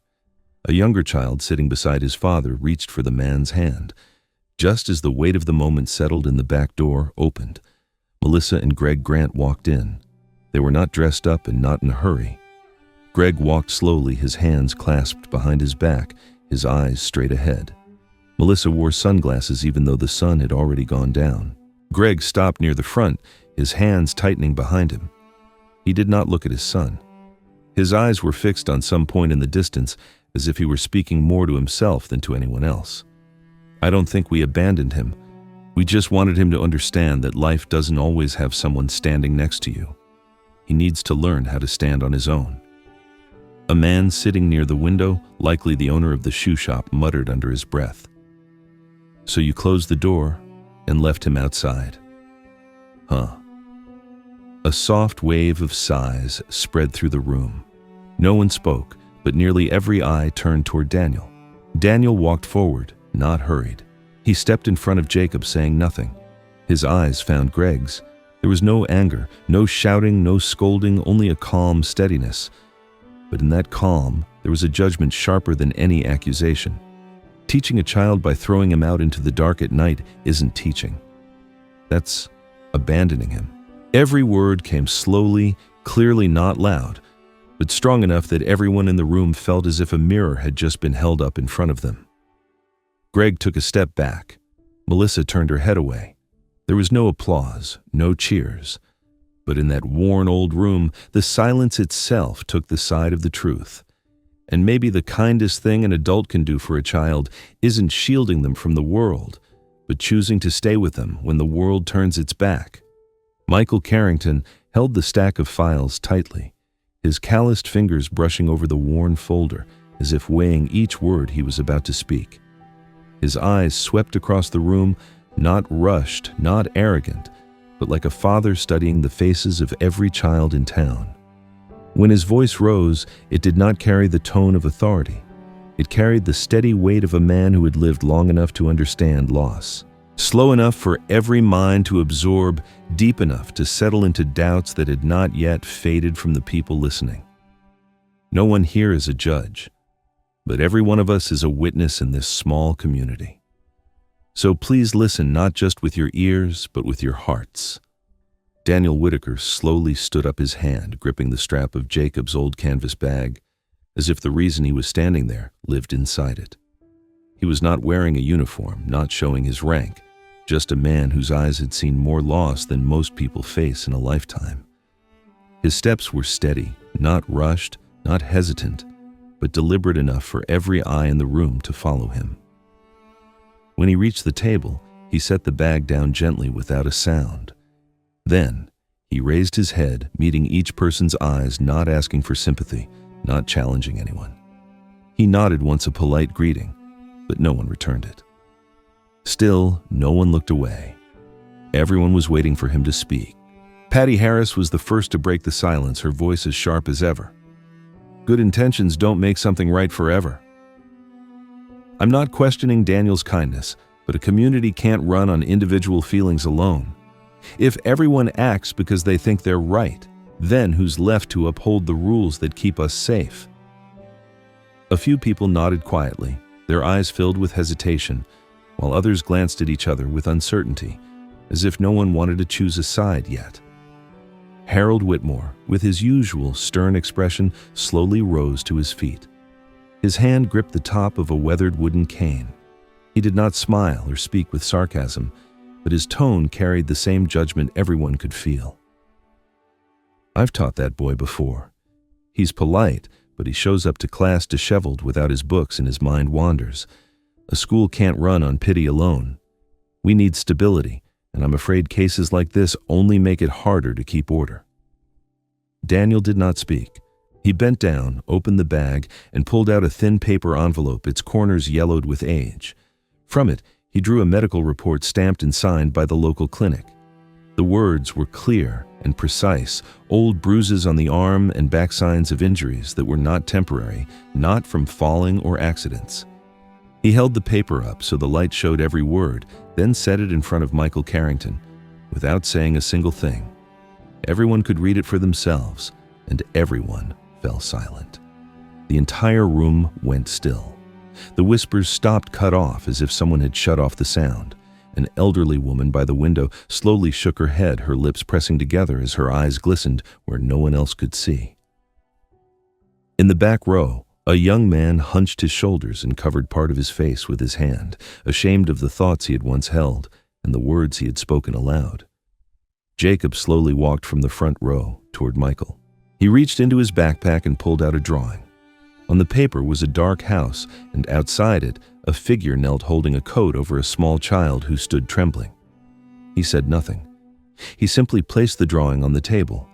A younger child sitting beside his father reached for the man's hand. Just as the weight of the moment settled and the back door opened, Melissa and Greg Grant walked in. They were not dressed up and not in a hurry. Greg walked slowly, his hands clasped behind his back, his eyes straight ahead. Melissa wore sunglasses even though the sun had already gone down. Greg stopped near the front, his hands tightening behind him. He did not look at his son. His eyes were fixed on some point in the distance, as if he were speaking more to himself than to anyone else. I don't think we abandoned him. We just wanted him to understand that life doesn't always have someone standing next to you. He needs to learn how to stand on his own." A man sitting near the window, likely the owner of the shoe shop, muttered under his breath, "So you closed the door and left him outside? Huh." A soft wave of sighs spread through the room. No one spoke, but nearly every eye turned toward Daniel. Daniel walked forward, not hurried. He stepped in front of Jacob, saying nothing. His eyes found Greg's. There was no anger, no shouting, no scolding, only a calm steadiness. But in that calm, there was a judgment sharper than any accusation. Teaching a child by throwing him out into the dark at night isn't teaching. That's abandoning him. Every word came slowly, clearly, not loud, but strong enough that everyone in the room felt as if a mirror had just been held up in front of them. Greg took a step back. Melissa turned her head away. There was no applause, no cheers. But in that worn old room, the silence itself took the side of the truth. And maybe the kindest thing an adult can do for a child isn't shielding them from the world, but choosing to stay with them when the world turns its back. Michael Carrington held the stack of files tightly, his calloused fingers brushing over the worn folder as if weighing each word he was about to speak. His eyes swept across the room, not rushed, not arrogant, but like a father studying the faces of every child in town. When his voice rose, it did not carry the tone of authority. It carried the steady weight of a man who had lived long enough to understand loss, slow enough for every mind to absorb, deep enough to settle into doubts that had not yet faded from the people listening. No one here is a judge, but every one of us is a witness in this small community. So please listen not just with your ears, but with your hearts. Daniel Whitaker slowly stood up, his hand gripping the strap of Jacob's old canvas bag, as if the reason he was standing there lived inside it. He was not wearing a uniform, not showing his rank, just a man whose eyes had seen more loss than most people face in a lifetime. His steps were steady, not rushed, not hesitant, but deliberate enough for every eye in the room to follow him. When he reached the table, he set the bag down gently without a sound. Then, he raised his head, meeting each person's eyes, not asking for sympathy, not challenging anyone. He nodded once, a polite greeting, but no one returned it. Still, no one looked away. Everyone was waiting for him to speak. Patty Harris was the first to break the silence, her voice as sharp as ever. "Good intentions don't make something right forever. I'm not questioning Daniel's kindness, but a community can't run on individual feelings alone. If everyone acts because they think they're right, then who's left to uphold the rules that keep us safe?" A few people nodded quietly, their eyes filled with hesitation, while others glanced at each other with uncertainty, as if no one wanted to choose a side yet. Harold Whitmore, with his usual stern expression, slowly rose to his feet. His hand gripped the top of a weathered wooden cane. He did not smile or speak with sarcasm, but his tone carried the same judgment everyone could feel. "I've taught that boy before. He's polite, but he shows up to class disheveled without his books and his mind wanders. A school can't run on pity alone. We need stability, and I'm afraid cases like this only make it harder to keep order." Daniel did not speak. He bent down, opened the bag, and pulled out a thin paper envelope, its corners yellowed with age. From it, he drew a medical report stamped and signed by the local clinic. The words were clear and precise, old bruises on the arm and back, signs of injuries that were not temporary, not from falling or accidents. He held the paper up so the light showed every word, then set it in front of Michael Carrington, without saying a single thing. Everyone could read it for themselves, and everyone fell silent. The entire room went still. The whispers stopped, cut off, as if someone had shut off the sound. An elderly woman by the window slowly shook her head, her lips pressing together as her eyes glistened where no one else could see. In the back row, a young man hunched his shoulders and covered part of his face with his hand, ashamed of the thoughts he had once held and the words he had spoken aloud. Jacob slowly walked from the front row toward Michael. He reached into his backpack and pulled out a drawing. On the paper was a dark house, and outside it, a figure knelt holding a coat over a small child who stood trembling. He said nothing. He simply placed the drawing on the table.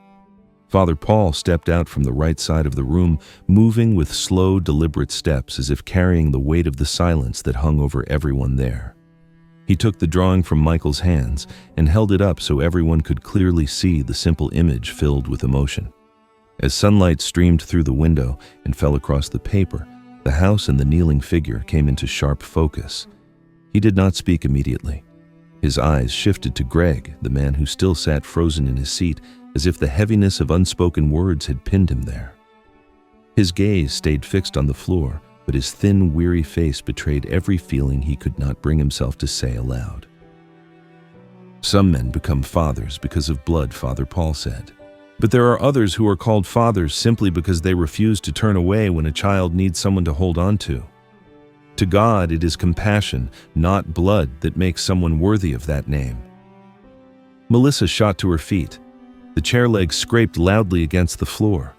Father Paul stepped out from the right side of the room, moving with slow, deliberate steps as if carrying the weight of the silence that hung over everyone there. He took the drawing from Michael's hands and held it up so everyone could clearly see the simple image filled with emotion. As sunlight streamed through the window and fell across the paper, the house and the kneeling figure came into sharp focus. He did not speak immediately. His eyes shifted to Greg, the man who still sat frozen in his seat, as if the heaviness of unspoken words had pinned him there. His gaze stayed fixed on the floor, but his thin, weary face betrayed every feeling he could not bring himself to say aloud. "Some men become fathers because of blood," Father Paul said. "But there are others who are called fathers simply because they refuse to turn away when a child needs someone to hold on to. To God, it is compassion, not blood, that makes someone worthy of that name." Melissa shot to her feet. The chair legs scraped loudly against the floor.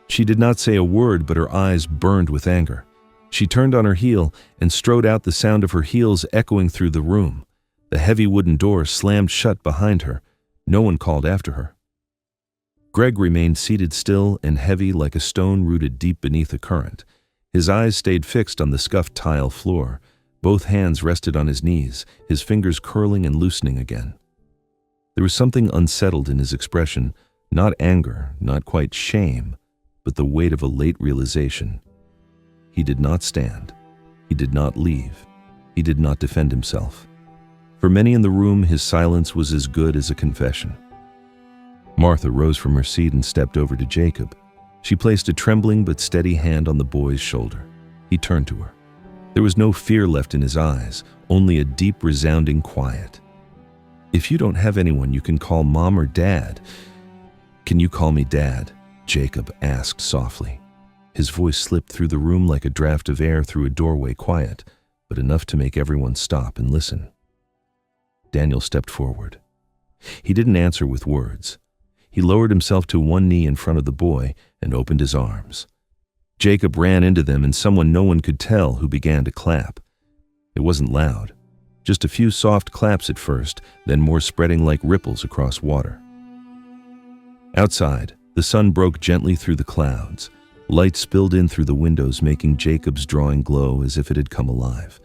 She did not say a word, but her eyes burned with anger. She turned on her heel and strode out, the sound of her heels echoing through the room. The heavy wooden door slammed shut behind her. No one called after her. Greg remained seated still and heavy like a stone rooted deep beneath a current. His eyes stayed fixed on the scuffed tile floor. Both hands rested on his knees, his fingers curling and loosening again. There was something unsettled in his expression, not anger, not quite shame, but the weight of a late realization. He did not stand. He did not leave. He did not defend himself. For many in the room, his silence was as good as a confession. Martha rose from her seat and stepped over to Jacob. She placed a trembling but steady hand on the boy's shoulder. He turned to her. There was no fear left in his eyes, only a deep, resounding quiet. "If you don't have anyone you can call Mom or Dad, can you call me Dad?" Jacob asked softly. His voice slipped through the room like a draft of air through a doorway, quiet, but enough to make everyone stop and listen. Daniel stepped forward. He didn't answer with words. He lowered himself to one knee in front of the boy and opened his arms. Jacob ran into them and someone no one could tell who began to clap. It wasn't loud. Just a few soft claps at first, then more spreading like ripples across water. Outside, the sun broke gently through the clouds. Light spilled in through the windows, making Jacob's drawing glow as if it had come alive.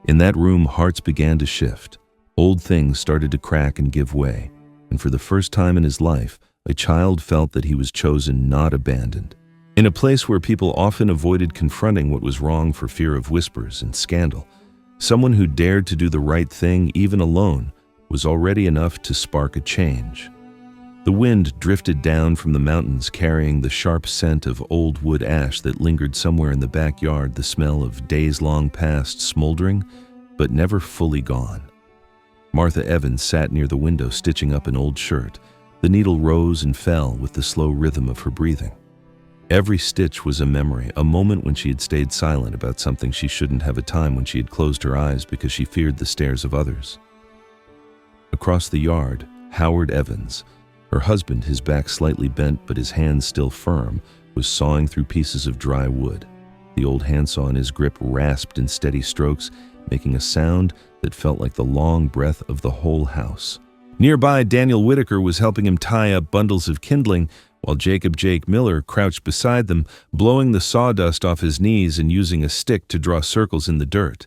In that room, hearts began to shift. Old things started to crack and give way, and for the first time in his life, a child felt that he was chosen, not abandoned. In a place where people often avoided confronting what was wrong for fear of whispers and scandal, someone who dared to do the right thing, even alone, was already enough to spark a change. The wind drifted down from the mountains, carrying the sharp scent of old wood ash that lingered somewhere in the backyard, the smell of days long past, smoldering, but never fully gone. Martha Evans sat near the window, stitching up an old shirt. The needle rose and fell with the slow rhythm of her breathing. Every stitch was a memory, a moment when she had stayed silent about something she shouldn't have, a time when she had closed her eyes because she feared the stares of others. Across the yard, Howard Evans, her husband, his back slightly bent but his hands still firm, was sawing through pieces of dry wood. The old handsaw in his grip rasped in steady strokes, making a sound that felt like the long breath of the whole house. Nearby, Daniel Whitaker was helping him tie up bundles of kindling, while Jake Miller crouched beside them, blowing the sawdust off his knees and using a stick to draw circles in the dirt.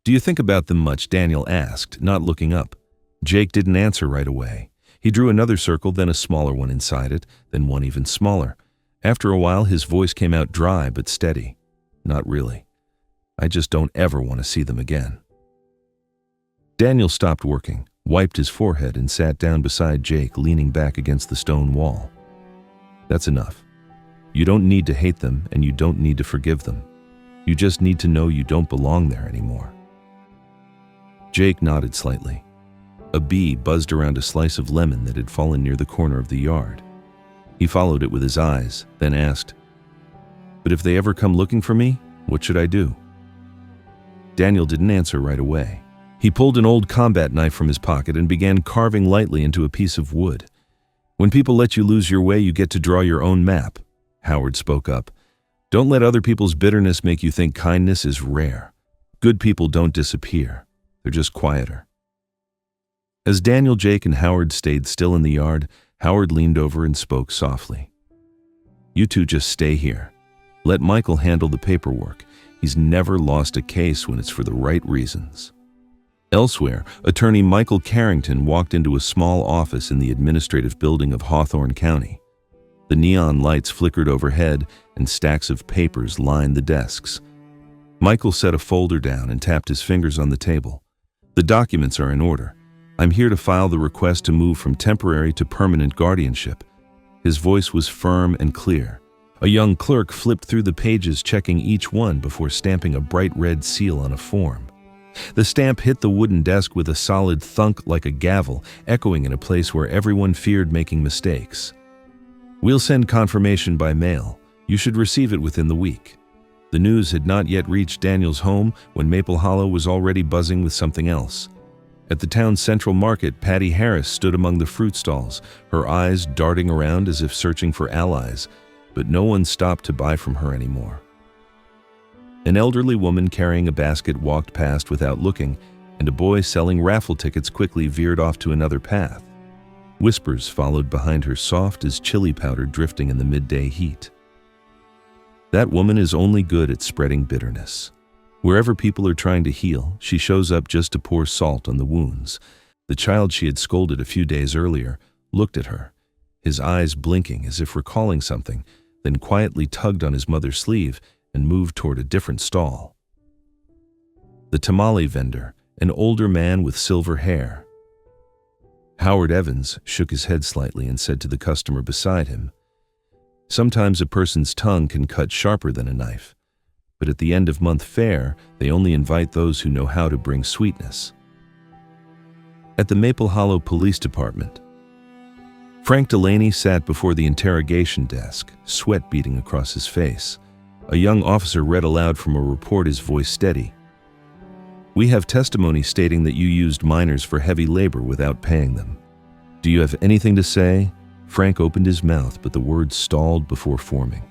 "Do you think about them much?" Daniel asked, not looking up. Jake didn't answer right away. He drew another circle, then a smaller one inside it, then one even smaller. After a while, his voice came out dry but steady. "Not really. I just don't ever want to see them again." Daniel stopped working, wiped his forehead, and sat down beside Jake, leaning back against the stone wall. "That's enough. You don't need to hate them, and you don't need to forgive them. You just need to know you don't belong there anymore." Jake nodded slightly. A bee buzzed around a slice of lemon that had fallen near the corner of the yard. He followed it with his eyes, then asked, "But if they ever come looking for me, what should I do?" Daniel didn't answer right away. He pulled an old combat knife from his pocket and began carving lightly into a piece of wood. "When people let you lose your way, you get to draw your own map," Howard spoke up. Don't let other people's bitterness make you think kindness is rare. Good people don't disappear. They're just quieter. As Daniel, Jake, and Howard stayed still in the yard, Howard leaned over and spoke softly. "You two just stay here. Let Michael handle the paperwork. He's never lost a case when it's for the right reasons." Elsewhere, attorney Michael Carrington walked into a small office in the administrative building of Hawthorne County. The neon lights flickered overhead and stacks of papers lined the desks. Michael set a folder down and tapped his fingers on the table. "The documents are in order. I'm here to file the request to move from temporary to permanent guardianship." His voice was firm and clear. A young clerk flipped through the pages, checking each one before stamping a bright red seal on a form. The stamp hit the wooden desk with a solid thunk like a gavel, echoing in a place where everyone feared making mistakes. "We'll send confirmation by mail. You should receive it within the week." The news had not yet reached Daniel's home when Maple Hollow was already buzzing with something else. At the town's central market, Patty Harris stood among the fruit stalls, her eyes darting around as if searching for allies, but no one stopped to buy from her anymore. An elderly woman carrying a basket walked past without looking, and a boy selling raffle tickets quickly veered off to another path. Whispers followed behind her, soft as chili powder drifting in the midday heat. That woman is only good at spreading bitterness. Wherever people are trying to heal, she shows up just to pour salt on the wounds. The child she had scolded a few days earlier looked at her, his eyes blinking as if recalling something, then quietly tugged on his mother's sleeve and moved toward a different stall. The tamale vendor, an older man with silver hair. Howard Evans shook his head slightly and said to the customer beside him, "Sometimes a person's tongue can cut sharper than a knife, but at the end of month fair, they only invite those who know how to bring sweetness." At the Maple Hollow Police Department, Frank Delaney sat before the interrogation desk, sweat beading across his face. A young officer read aloud from a report, his voice steady. "We have testimony stating that you used minors for heavy labor without paying them. Do you have anything to say?" Frank opened his mouth, but the words stalled before forming.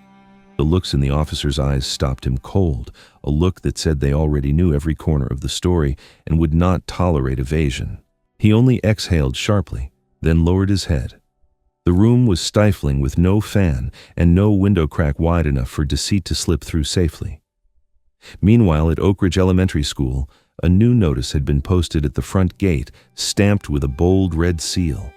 The looks in the officer's eyes stopped him cold, a look that said they already knew every corner of the story and would not tolerate evasion. He only exhaled sharply, then lowered his head. The room was stifling with no fan and no window crack wide enough for deceit to slip through safely. Meanwhile, at Oak Ridge Elementary School, a new notice had been posted at the front gate, stamped with a bold red seal.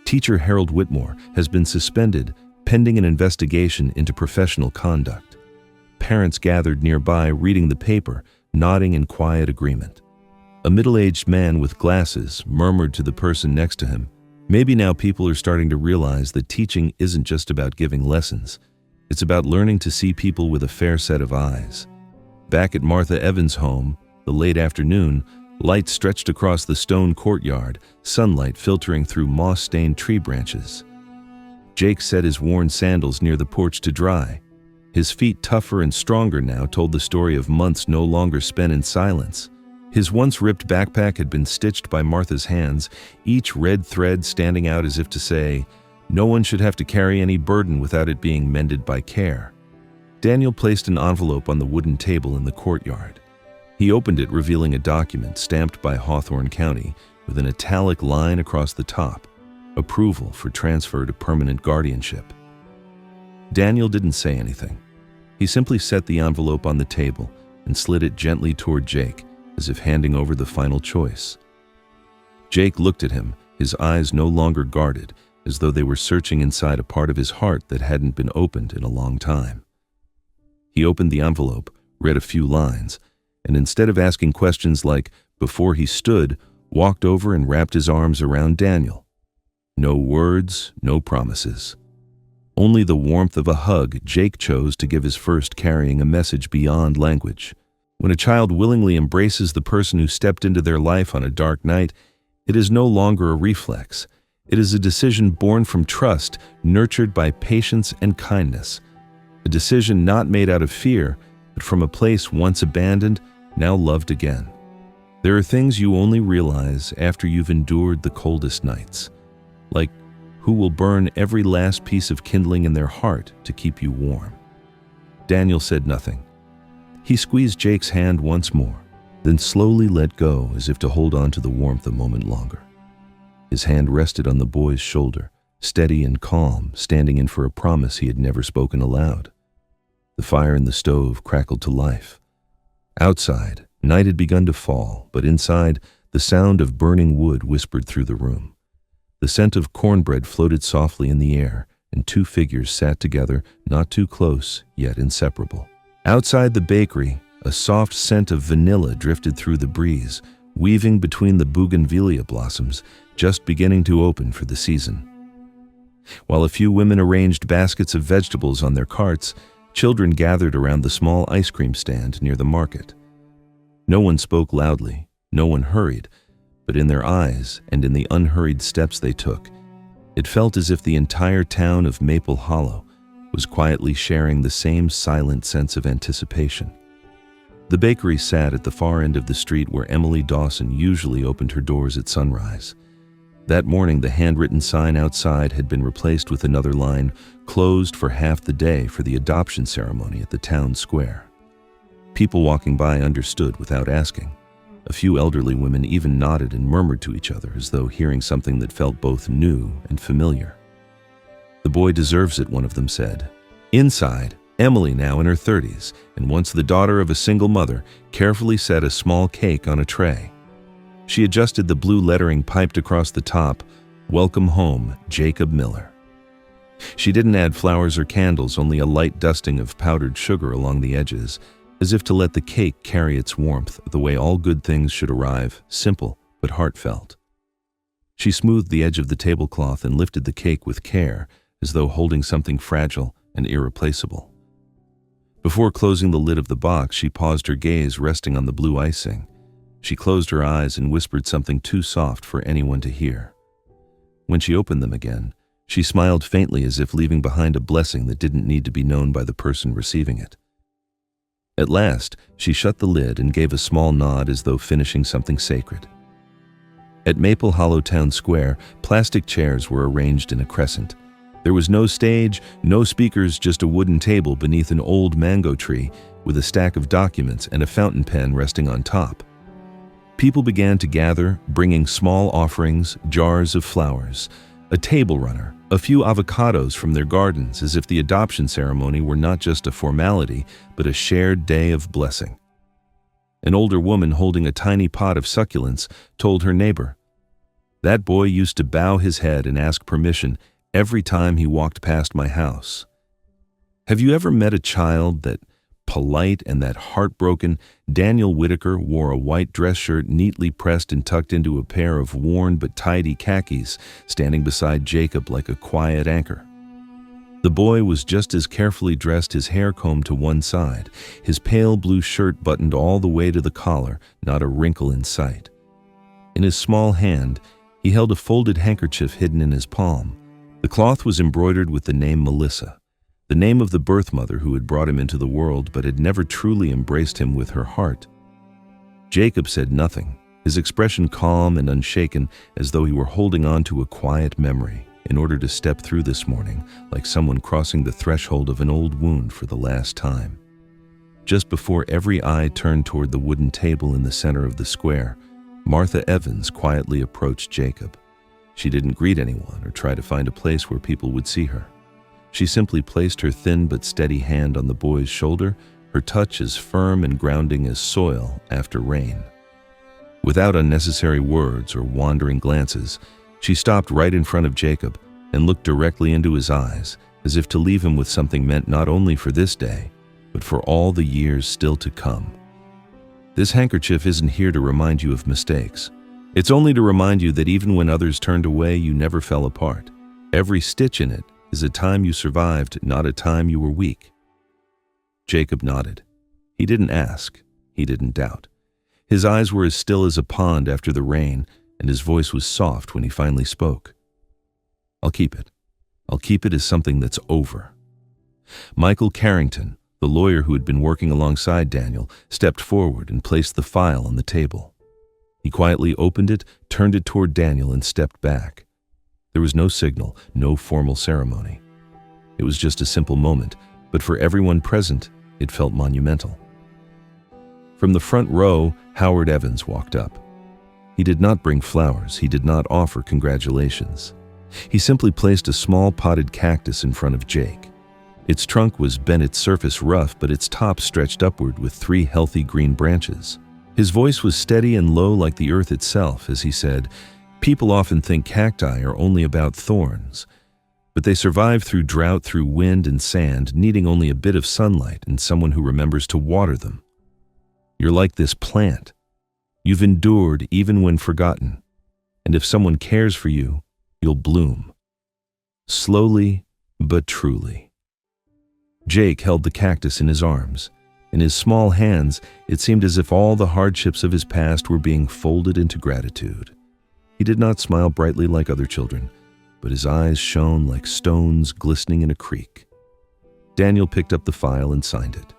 Teacher Harold Whitmore has been suspended pending an investigation into professional conduct. Parents gathered nearby, reading the paper, nodding in quiet agreement. A middle-aged man with glasses murmured to the person next to him, "Maybe now people are starting to realize that teaching isn't just about giving lessons. It's about learning to see people with a fair set of eyes." Back at Martha Evans' home, the late afternoon, light stretched across the stone courtyard, sunlight filtering through moss-stained tree branches. Jake set his worn sandals near the porch to dry. His feet, tougher and stronger now, told the story of months no longer spent in silence. His once ripped backpack had been stitched by Martha's hands, each red thread standing out as if to say, no one should have to carry any burden without it being mended by care. Daniel placed an envelope on the wooden table in the courtyard. He opened it, revealing a document stamped by Hawthorne County with an italic line across the top. Approval for transfer to permanent guardianship. Daniel didn't say anything. He simply set the envelope on the table and slid it gently toward Jake, as if handing over the final choice. Jake looked at him, his eyes no longer guarded, as though they were searching inside a part of his heart that hadn't been opened in a long time. He opened the envelope, read a few lines, and instead of asking questions like, before he stood, walked over and wrapped his arms around Daniel. No words, no promises. Only the warmth of a hug Jake chose to give his first, carrying a message beyond language. When a child willingly embraces the person who stepped into their life on a dark night, it is no longer a reflex. It is a decision born from trust, nurtured by patience and kindness. A decision not made out of fear, but from a place once abandoned, now loved again. There are things you only realize after you've endured the coldest nights. Like who will burn every last piece of kindling in their heart to keep you warm. Daniel said nothing. He squeezed Jake's hand once more, then slowly let go as if to hold on to the warmth a moment longer. His hand rested on the boy's shoulder, steady and calm, standing in for a promise he had never spoken aloud. The fire in the stove crackled to life. Outside, night had begun to fall, but inside, the sound of burning wood whispered through the room. The scent of cornbread floated softly in the air, and two figures sat together, not too close, yet inseparable. Outside the bakery, a soft scent of vanilla drifted through the breeze, weaving between the bougainvillea blossoms, just beginning to open for the season. While a few women arranged baskets of vegetables on their carts, children gathered around the small ice cream stand near the market. No one spoke loudly, no one hurried, but in their eyes and in the unhurried steps they took, it felt as if the entire town of Maple Hollow was quietly sharing the same silent sense of anticipation. The bakery sat at the far end of the street where Emily Dawson usually opened her doors at sunrise. That morning, the handwritten sign outside had been replaced with another line, closed for half the day for the adoption ceremony at the town square. People walking by understood without asking. A few elderly women even nodded and murmured to each other as though hearing something that felt both new and familiar. "The boy deserves it," one of them said. Inside, Emily, now in her 30s, and once the daughter of a single mother, carefully set a small cake on a tray. She adjusted the blue lettering piped across the top, "Welcome home, Jacob Miller." She didn't add flowers or candles, only a light dusting of powdered sugar along the edges, as if to let the cake carry its warmth the way all good things should arrive, simple but heartfelt. She smoothed the edge of the tablecloth and lifted the cake with care, as though holding something fragile and irreplaceable. Before closing the lid of the box, she paused, her gaze resting on the blue icing. She closed her eyes and whispered something too soft for anyone to hear. When she opened them again, she smiled faintly, as if leaving behind a blessing that didn't need to be known by the person receiving it. At last, she shut the lid and gave a small nod as though finishing something sacred. At Maple Hollow Town Square, plastic chairs were arranged in a crescent. There was no stage, no speakers, just a wooden table beneath an old mango tree with a stack of documents and a fountain pen resting on top. People began to gather, bringing small offerings, jars of flowers, a table runner, a few avocados from their gardens, as if the adoption ceremony were not just a formality, but a shared day of blessing. An older woman holding a tiny pot of succulents told her neighbor, "That boy used to bow his head and ask permission every time he walked past my house." Have you ever met a child that polite and that heartbroken? Daniel Whitaker wore a white dress shirt neatly pressed and tucked into a pair of worn but tidy khakis, standing beside Jacob like a quiet anchor. The boy was just as carefully dressed, his hair combed to one side, his pale blue shirt buttoned all the way to the collar, not a wrinkle in sight. In his small hand, he held a folded handkerchief hidden in his palm. The cloth was embroidered with the name Melissa, the name of the birth mother who had brought him into the world but had never truly embraced him with her heart. Jacob said nothing, his expression calm and unshaken, as though he were holding on to a quiet memory in order to step through this morning like someone crossing the threshold of an old wound for the last time. Just before every eye turned toward the wooden table in the center of the square, Martha Evans quietly approached Jacob. She didn't greet anyone or try to find a place where people would see her. She simply placed her thin but steady hand on the boy's shoulder, her touch as firm and grounding as soil after rain. Without unnecessary words or wandering glances, she stopped right in front of Jacob and looked directly into his eyes, as if to leave him with something meant not only for this day, but for all the years still to come. This handkerchief isn't here to remind you of mistakes. It's only to remind you that even when others turned away, you never fell apart. Every stitch in it is a time you survived, not a time you were weak. Jacob nodded. He didn't ask. He didn't doubt. His eyes were as still as a pond after the rain, and his voice was soft when he finally spoke. "I'll keep it. I'll keep it as something that's over." Michael Carrington, the lawyer who had been working alongside Daniel, stepped forward and placed the file on the table. He quietly opened it, turned it toward Daniel, and stepped back. There was no signal, no formal ceremony. It was just a simple moment, but for everyone present, It felt monumental. From the front row, Howard Evans walked up. He did not bring flowers. He did not offer congratulations. He simply placed a small potted cactus in front of Jake. Its trunk was bent, its surface rough, but its top stretched upward with 3 healthy green branches. His voice was steady and low like the earth itself as he said, "People often think cacti are only about thorns, but they survive through drought, through wind and sand, needing only a bit of sunlight and someone who remembers to water them. You're like this plant. You've endured even when forgotten, and if someone cares for you, you'll bloom. Slowly but truly." Jake held the cactus in his arms. In his small hands, it seemed as if all the hardships of his past were being folded into gratitude. He did not smile brightly like other children, but his eyes shone like stones glistening in a creek. Daniel picked up the file and signed it.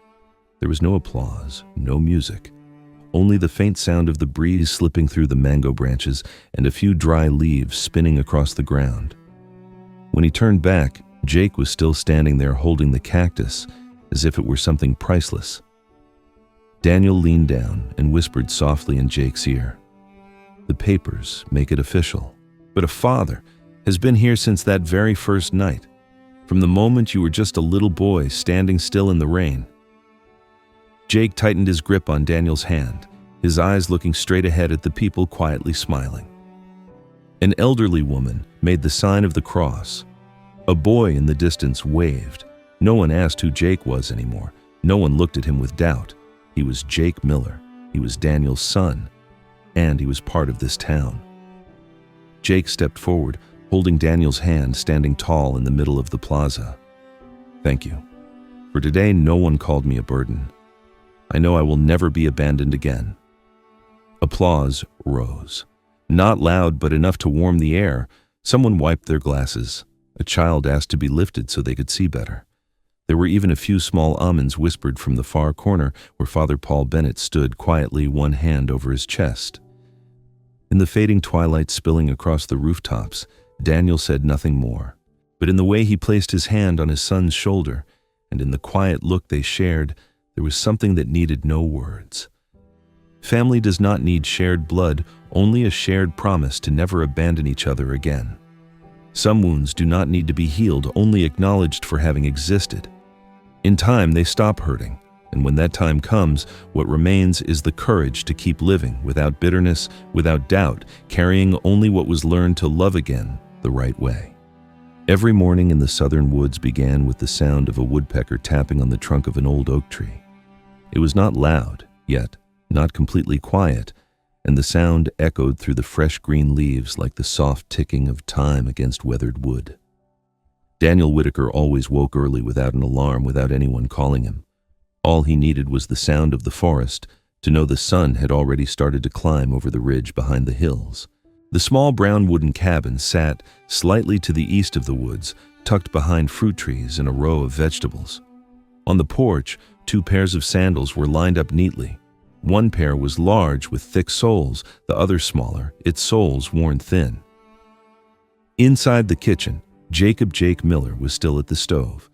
There was no applause, no music, only the faint sound of the breeze slipping through the mango branches and a few dry leaves spinning across the ground. When he turned back, Jake was still standing there holding the cactus as if it were something priceless. Daniel leaned down and whispered softly in Jake's ear, "The papers make it official, but a father has been here since that very first night, from the moment you were just a little boy standing still in the rain." Jake tightened his grip on Daniel's hand, his eyes looking straight ahead at the people quietly smiling. An elderly woman made the sign of the cross. A boy in the distance waved. No one asked who Jake was anymore. No one looked at him with doubt. He was Jake Miller. He was Daniel's son, and he was part of this town. Jake stepped forward, holding Daniel's hand, standing tall in the middle of the plaza. "Thank you. For today, no one called me a burden. I know I will never be abandoned again." Applause rose. Not loud, but enough to warm the air. Someone wiped their glasses. A child asked to be lifted so they could see better. There were even a few small amens whispered from the far corner where Father Paul Bennett stood quietly, one hand over his chest. In the fading twilight spilling across the rooftops, Daniel said nothing more. But in the way he placed his hand on his son's shoulder, and in the quiet look they shared, there was something that needed no words. Family does not need shared blood, only a shared promise to never abandon each other again. Some wounds do not need to be healed, only acknowledged for having existed. In time, they stop hurting, and when that time comes, what remains is the courage to keep living without bitterness, without doubt, carrying only what was learned to love again the right way. Every morning in the southern woods began with the sound of a woodpecker tapping on the trunk of an old oak tree. It was not loud, yet not completely quiet, and the sound echoed through the fresh green leaves like the soft ticking of time against weathered wood. Daniel Whitaker always woke early without an alarm, without anyone calling him. All he needed was the sound of the forest to know the sun had already started to climb over the ridge behind the hills. The small brown wooden cabin sat slightly to the east of the woods, tucked behind fruit trees and a row of vegetables. On the porch, 2 pairs of sandals were lined up neatly. One pair was large with thick soles, the other smaller, its soles worn thin. Inside the kitchen, Jake Miller was still at the stove,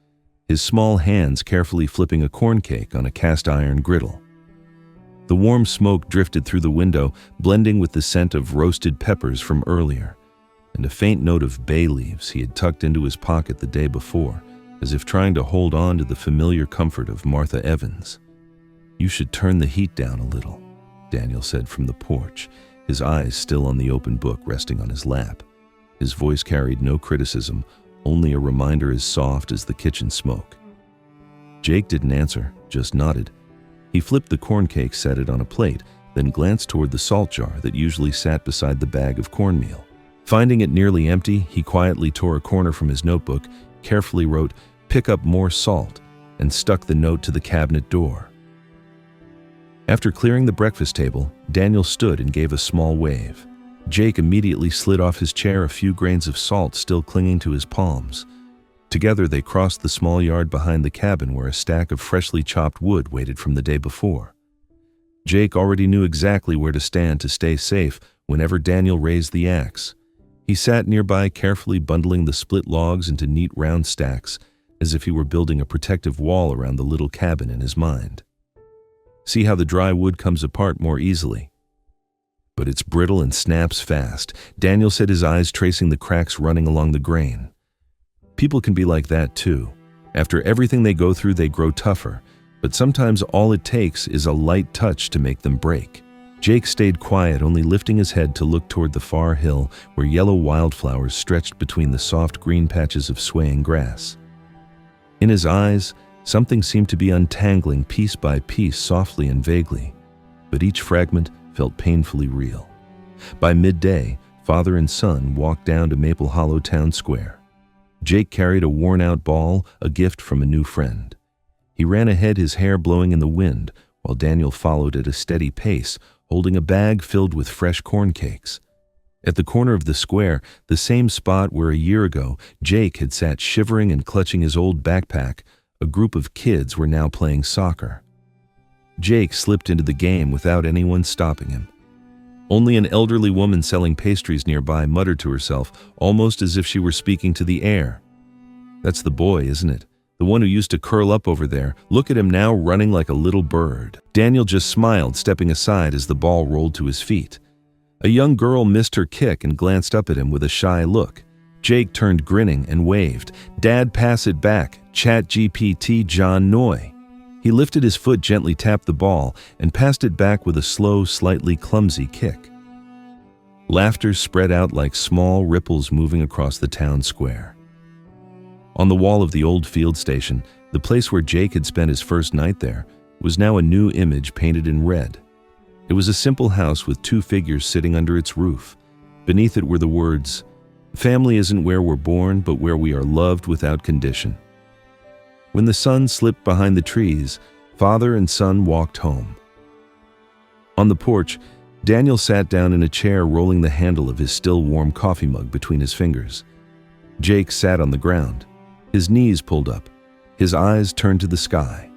his small hands carefully flipping a corn cake on a cast-iron griddle. The warm smoke drifted through the window, blending with the scent of roasted peppers from earlier, and a faint note of bay leaves he had tucked into his pocket the day before, as if trying to hold on to the familiar comfort of Martha Evans. "You should turn the heat down a little," Daniel said from the porch, his eyes still on the open book resting on his lap. His voice carried no criticism, only a reminder as soft as the kitchen smoke. Jake didn't answer, just nodded. He flipped the corn cake, set it on a plate, then glanced toward the salt jar that usually sat beside the bag of cornmeal. Finding it nearly empty, he quietly tore a corner from his notebook, carefully wrote, "Pick up more salt," and stuck the note to the cabinet door. After clearing the breakfast table, Daniel stood and gave a small wave. Jake immediately slid off his chair, a few grains of salt still clinging to his palms. Together they crossed the small yard behind the cabin where a stack of freshly chopped wood waited from the day before. Jake already knew exactly where to stand to stay safe whenever Daniel raised the axe. He sat nearby, carefully bundling the split logs into neat round stacks, as if he were building a protective wall around the little cabin in his mind. See how the dry wood comes apart more easily? But it's brittle and snaps fast. Daniel said, his eyes tracing the cracks running along the grain. People can be like that too. After everything they go through, they grow tougher, but sometimes all it takes is a light touch to make them break. Jake stayed quiet, only lifting his head to look toward the far hill where yellow wildflowers stretched between the soft green patches of swaying grass. In his eyes, something seemed to be untangling piece by piece, softly and vaguely, but each fragment felt painfully real. By midday, father and son walked down to Maple Hollow Town Square. Jake carried a worn-out ball, a gift from a new friend. He ran ahead, his hair blowing in the wind, while Daniel followed at a steady pace, holding a bag filled with fresh corn cakes. At the corner of the square, the same spot where a year ago Jake had sat shivering and clutching his old backpack, a group of kids were now playing soccer. Jake slipped into the game without anyone stopping him. Only an elderly woman selling pastries nearby muttered to herself, almost as if she were speaking to the air. "That's the boy, isn't it? The one who used to curl up over there. Look at him now, running like a little bird." Daniel just smiled, stepping aside as the ball rolled to his feet. A young girl missed her kick and glanced up at him with a shy look. Jake turned, grinning, and waved. "Dad, pass it back. ChatGPT John Noy." He lifted his foot, gently tapped the ball, and passed it back with a slow, slightly clumsy kick. Laughter spread out like small ripples moving across the town square. On the wall of the old field station, the place where Jake had spent his first night there, was now a new image painted in red. It was a simple house with two figures sitting under its roof. Beneath it were the words, "Family isn't where we're born, but where we are loved without condition." When the sun slipped behind the trees, father and son walked home. On the porch, Daniel sat down in a chair, rolling the handle of his still warm coffee mug between his fingers. Jake sat on the ground, his knees pulled up, his eyes turned to the sky.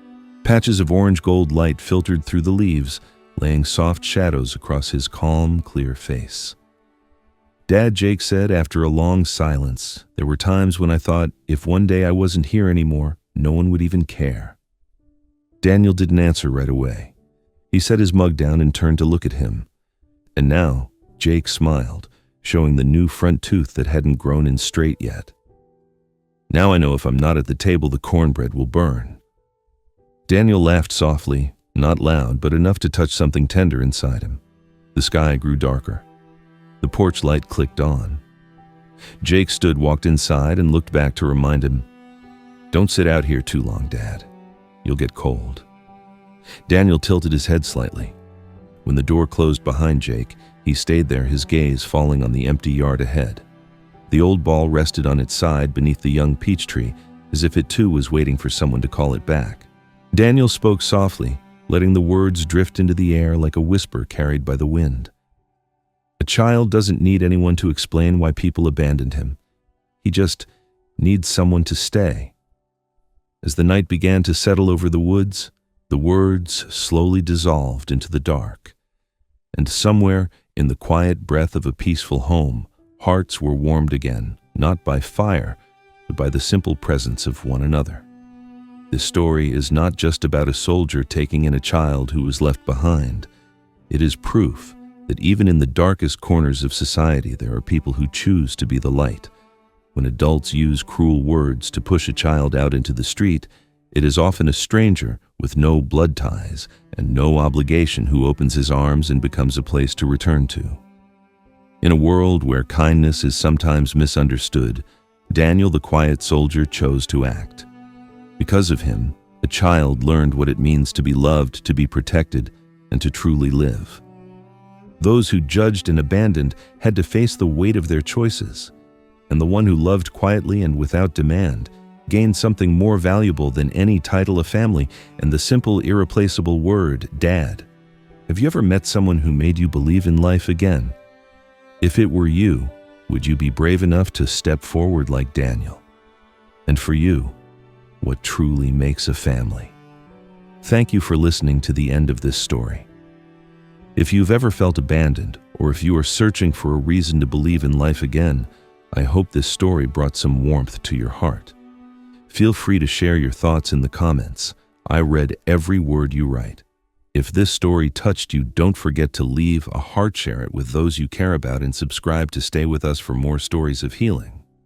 Patches of orange-gold light filtered through the leaves, laying soft shadows across his calm, clear face. "Dad," Jake said after a long silence, "there were times when I thought if one day I wasn't here anymore, no one would even care." Daniel didn't answer right away. He set his mug down and turned to look at him. And now, Jake smiled, showing the new front tooth that hadn't grown in straight yet. "Now I know if I'm not at the table, the cornbread will burn." Daniel laughed softly, not loud, but enough to touch something tender inside him. The sky grew darker. The porch light clicked on. Jake stood, walked inside, and looked back to remind him, "Don't sit out here too long, Dad. You'll get cold." Daniel tilted his head slightly. When the door closed behind Jake, he stayed there, his gaze falling on the empty yard ahead. The old ball rested on its side beneath the young peach tree, as if it too was waiting for someone to call it back. Daniel spoke softly, letting the words drift into the air like a whisper carried by the wind. A child doesn't need anyone to explain why people abandoned him. He just needs someone to stay. As the night began to settle over the woods, the words slowly dissolved into the dark. And somewhere in the quiet breath of a peaceful home, hearts were warmed again, not by fire, but by the simple presence of one another. This story is not just about a soldier taking in a child who was left behind. It is proof that even in the darkest corners of society, there are people who choose to be the light. When adults use cruel words to push a child out into the street, it is often a stranger with no blood ties and no obligation who opens his arms and becomes a place to return to. In a world where kindness is sometimes misunderstood, Daniel the quiet soldier chose to act. Because of him, a child learned what it means to be loved, to be protected, and to truly live. Those who judged and abandoned had to face the weight of their choices, and the one who loved quietly and without demand gained something more valuable than any title of family and the simple, irreplaceable word, Dad. Have you ever met someone who made you believe in life again? If it were you, would you be brave enough to step forward like Daniel? And for you, what truly makes a family? Thank you for listening to the end of this story. If you've ever felt abandoned, or if you are searching for a reason to believe in life again, I hope this story brought some warmth to your heart. Feel free to share your thoughts in the comments. I read every word you write. If this story touched you, don't forget to leave a heart, share it with those you care about, and subscribe to stay with us for more stories of healing.